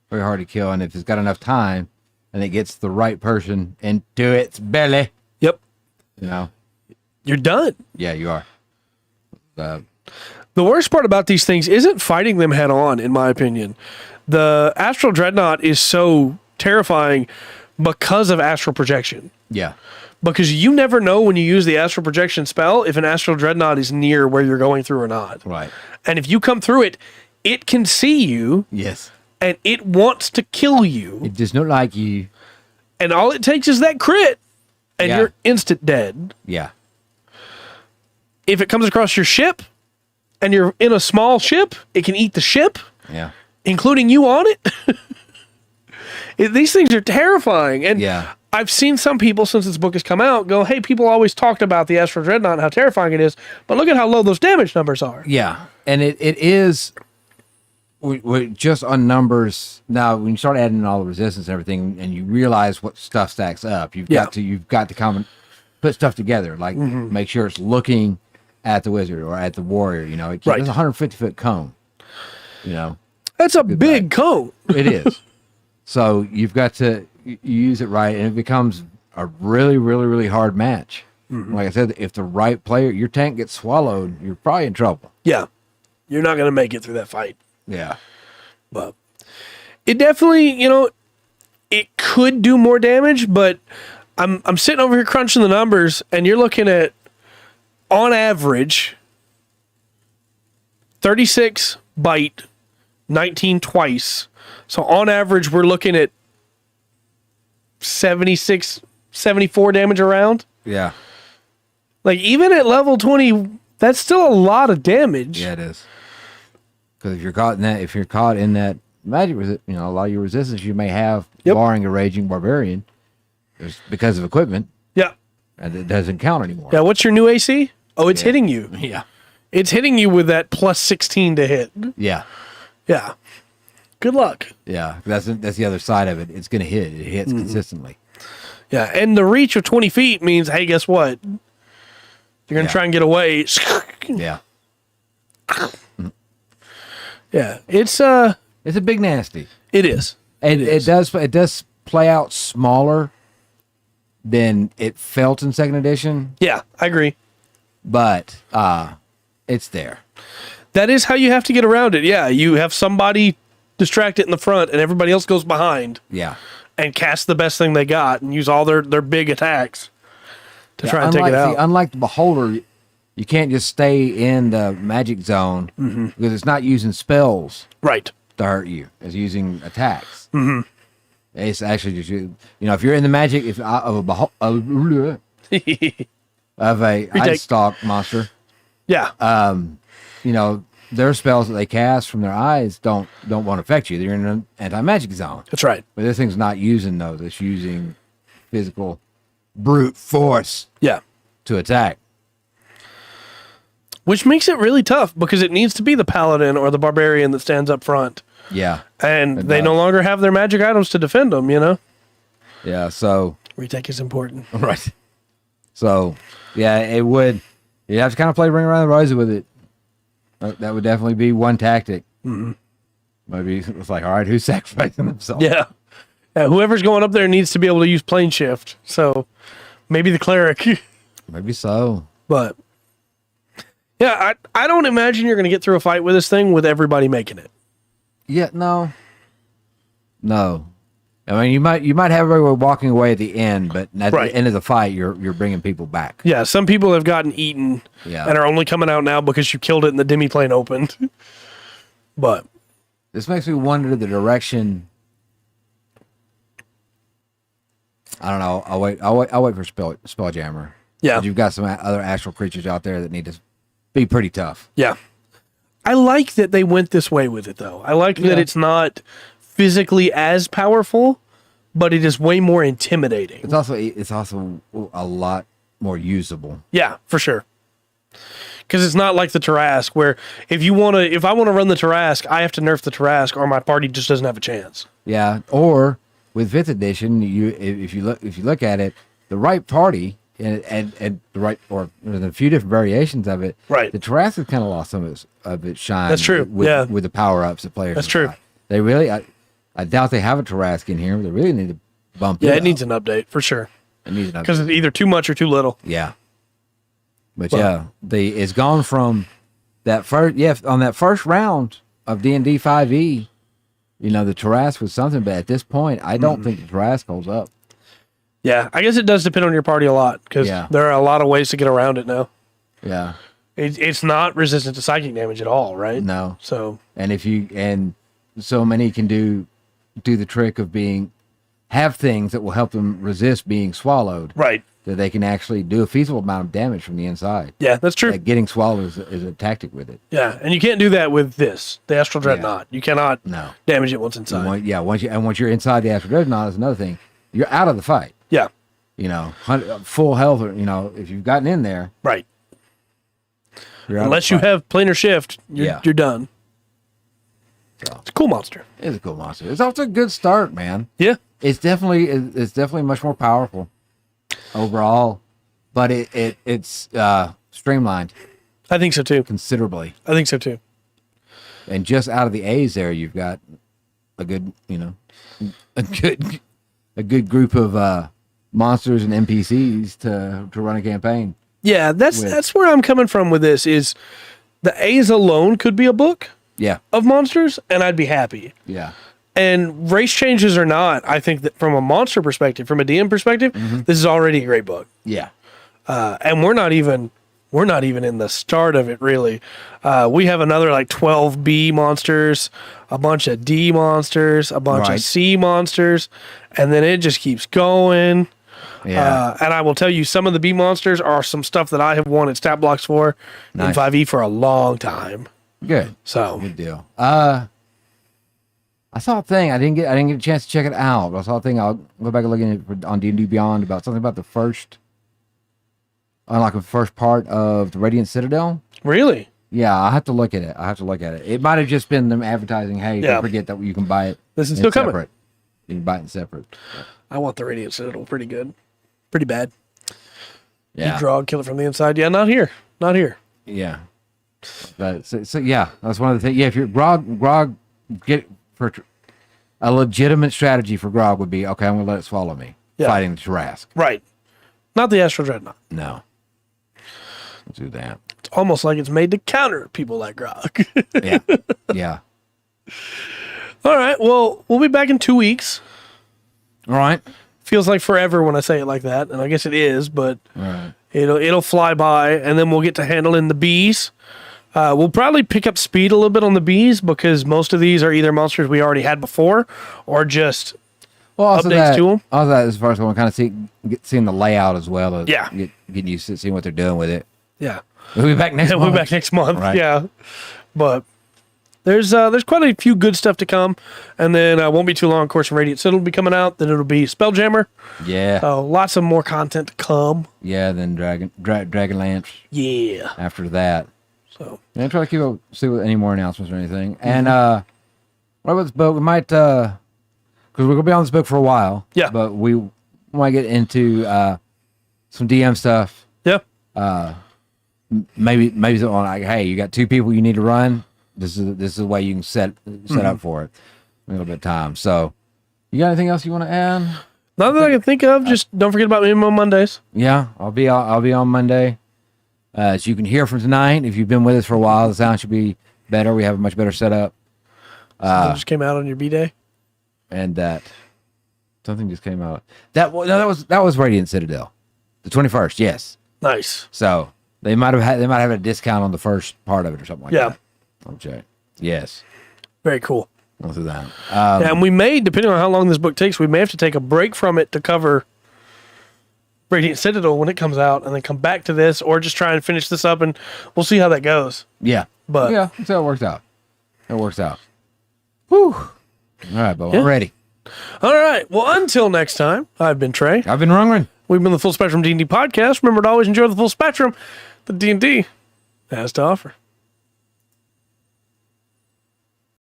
Very hard to kill, and if it's got enough time and it gets the right person into its belly, Yep. you know. You're done. Yeah, you are. The worst part about these things isn't fighting them head on, in my opinion. The Astral Dreadnought is so terrifying because of Astral Projection. Yeah. Because you never know when you use the Astral Projection spell if an Astral Dreadnought is near where you're going through or not. Right. And if you come through it, it can see you. Yes. And it wants to kill you. It does not like you. And all it takes is that crit, and you're instant dead. Yeah. If it comes across your ship, and you're in a small ship, it can eat the ship, including you on it. These things are terrifying. And I've seen some people, since this book has come out, go, hey, people always talked about the Astral Dreadnought and how terrifying it is, but look at how low those damage numbers are. Yeah. And it is... We just on numbers now. When you start adding in all the resistance and everything, and you realize what stuff stacks up, you've got to put stuff together. Like make sure it's looking at the wizard or at the warrior. You know, it's a 150-foot cone. You know, that's a big cone. It is. So you've got to use it right, and it becomes a really, really, really hard match. Like I said, if the right player, your tank gets swallowed, you're probably in trouble. Yeah, you're not going to make it through that fight. Yeah. But it definitely, it could do more damage, but I'm sitting over here crunching the numbers, and you're looking at, on average, 36 bite, 19 twice. So on average, we're looking at 76, 74 damage around. Yeah. Like, even at level 20, that's still a lot of damage. Yeah, it is. Because if you're caught in that magic, a lot of your resistance you may have, barring a raging barbarian, is because of equipment. Yeah, and it doesn't count anymore. Yeah, what's your new AC? Oh, it's hitting you. Yeah, it's hitting you with that plus 16 to hit. Yeah, yeah. Good luck. Yeah, that's the other side of it. It's going to hit. It hits consistently. Yeah, and the reach of 20 feet means, hey, guess what? You're going to try and get away. Yeah. Yeah, it's a big nasty. It is. And it does play out smaller than it felt in second edition. Yeah, I agree. But it's there. That is how you have to get around it. Yeah, you have somebody distract it in the front and everybody else goes behind. Yeah. And cast the best thing they got and use all their big attacks to try and take it out. Unlike the Beholder, you can't just stay in the magic zone because it's not using spells to hurt you. It's using attacks. It's actually just, if you're in the magic of a ice stalk monster, their spells that they cast from their eyes don't want to affect you. They're in an anti-magic zone. That's right. But this thing's not using those. It's using physical brute force to attack. Which makes it really tough because it needs to be the paladin or the barbarian that stands up front. Yeah. And they no longer have their magic items to defend them, Yeah, so... retake is important. Right. So, yeah, it would... You have to kind of play ring around the rosy with it. That would definitely be one tactic. Maybe it's like, all right, who's sacrificing themselves? Yeah. Whoever's going up there needs to be able to use plane shift. So, maybe the cleric. Maybe so. But... yeah, I don't imagine you're going to get through a fight with this thing with everybody making it. Yeah, no. I mean, you might have everyone walking away at the end, but at the end of the fight, you're bringing people back. Yeah, some people have gotten eaten and are only coming out now because you killed it and the demi-plane opened. But this makes me wonder the direction I don't know. I'll wait for Spelljammer. Yeah. But you've got some other astral creatures out there that need to be pretty tough. Yeah. I like that they went this way with it, though. I like that it's not physically as powerful, but it is way more intimidating. It's also a lot more usable. Yeah, for sure. Because it's not like the Tarask, where if I want to run the Tarask, I have to nerf the Tarask, or my party just doesn't have a chance. Yeah. Or with 5th edition, if you look at it, the right party and the right, or there's a few different variations of it. Right. The Tarask has kind of lost some of its shine. That's true. With the power ups that players. That's true. Got. They really, I doubt they have a Tarask in here. But they really need to bump. Yeah, it needs an update for sure. It needs an update because it's either too much or too little. Yeah. But it's gone from that first, on that first round of D&D 5e, the Tarask was something, but at this point, I don't think the Tarask holds up. Yeah, I guess it does depend on your party a lot, because there are a lot of ways to get around it now. Yeah. It's not resistant to psychic damage at all, right? No. So. And so many can do the trick of have things that will help them resist being swallowed. Right. That they can actually do a feasible amount of damage from the inside. Yeah, that's true. Like getting swallowed is a tactic with it. Yeah, and you can't do that with the Astral Dreadnaught. You cannot damage it once inside. Once you're inside the Astral Dreadnaught is another thing. You're out of the fight. Yeah. Full health, if you've gotten in there. Right. Unless you have planar shift, you're done. So. It's a cool monster. It is a cool monster. It's off to a good start, man. Yeah. It's definitely much more powerful overall, but it's streamlined. I think so too. Considerably. I think so too. And just out of the A's there, you've got a good, a good group of monsters and NPCs to run a campaign. Yeah, that's where I'm coming from with this. Is the A's alone could be a book? Yeah. Of monsters, and I'd be happy. Yeah. And race changes or not, I think that from a monster perspective, from a DM perspective, this is already a great book. Yeah. And we're not even in the start of it, really. We have another like 12 B monsters, a bunch of D monsters, a bunch of C monsters, and then it just keeps going. Yeah. And I will tell you, some of the B monsters are some stuff that I have wanted stat blocks for in 5e for a long time. Good. So good deal. I saw a thing. I didn't get a chance to check it out. But I saw a thing. I'll go back and look at it on D&D Beyond about something about the first part of the Radiant Citadel. Really? Yeah, I have to look at it. It might have just been them advertising, hey, don't forget that you can buy it. This is still coming. You can buy it in separate. I want the Radiant Citadel pretty good. Pretty bad. Yeah. You draw and kill it from the inside. Yeah, not here. Not here. Yeah. But so yeah, that's one of the things. Yeah, if you're Grog get for a legitimate strategy for Grog would be, okay, I'm gonna let it swallow me. Yeah. Fighting the Tarask. Right. Not the Astral Dreadnaught. No. Let's do that. It's almost like it's made to counter people like Grog. Yeah. Yeah. All right. Well, we'll be back in 2 weeks. All right. Feels like forever when I say it like that, and I guess it is, but right. It'll fly by, and then we'll get to handling the bees. We'll probably pick up speed a little bit on the bees because most of these are either monsters we already had before or just updates to them. Also, as far as I want to kind of seeing the layout as well. As getting used to seeing what they're doing with it. Yeah. We'll be back next month. We'll be back next month. Right. Yeah. But there's quite a few good stuff to come, and then won't be too long. Of course, Radiant Citadel will be coming out. Then it'll be Spelljammer. Yeah. So lots of more content to come. Yeah. Then Dragonlance. Yeah. After that. So. And try to see any more announcements or anything. And what about this book? We might because we're gonna be on this book for a while. Yeah. But we might get into some DM stuff. Yeah. Maybe something like, hey, you got 2 people you need to run. This is the way you can set up for it. A little bit of time. So, you got anything else you want to add? Not that I can think of. Just don't forget about me on Mondays. Yeah, I'll be on Monday. As you can hear from tonight, if you've been with us for a while, the sound should be better. We have a much better setup. Something just came out on your B-Day, and something just came out. That was Radiant Citadel, the 21st. Yes, nice. So they might have a discount on the first part of it or something like that. I'll check. Yes, very cool. I'll do that. And we may, depending on how long this book takes, we may have to take a break from it to cover Radiant Citadel when it comes out, and then come back to this, or just try and finish this up, and we'll see how that goes. Yeah. But yeah, that's how it works out. It works out. Whew. All right, Bo, I'm ready. All right. Well, until next time, I've been Trey. I've been Rungren. We've been the Full Spectrum D&D podcast. Remember to always enjoy the full spectrum that D&D has to offer.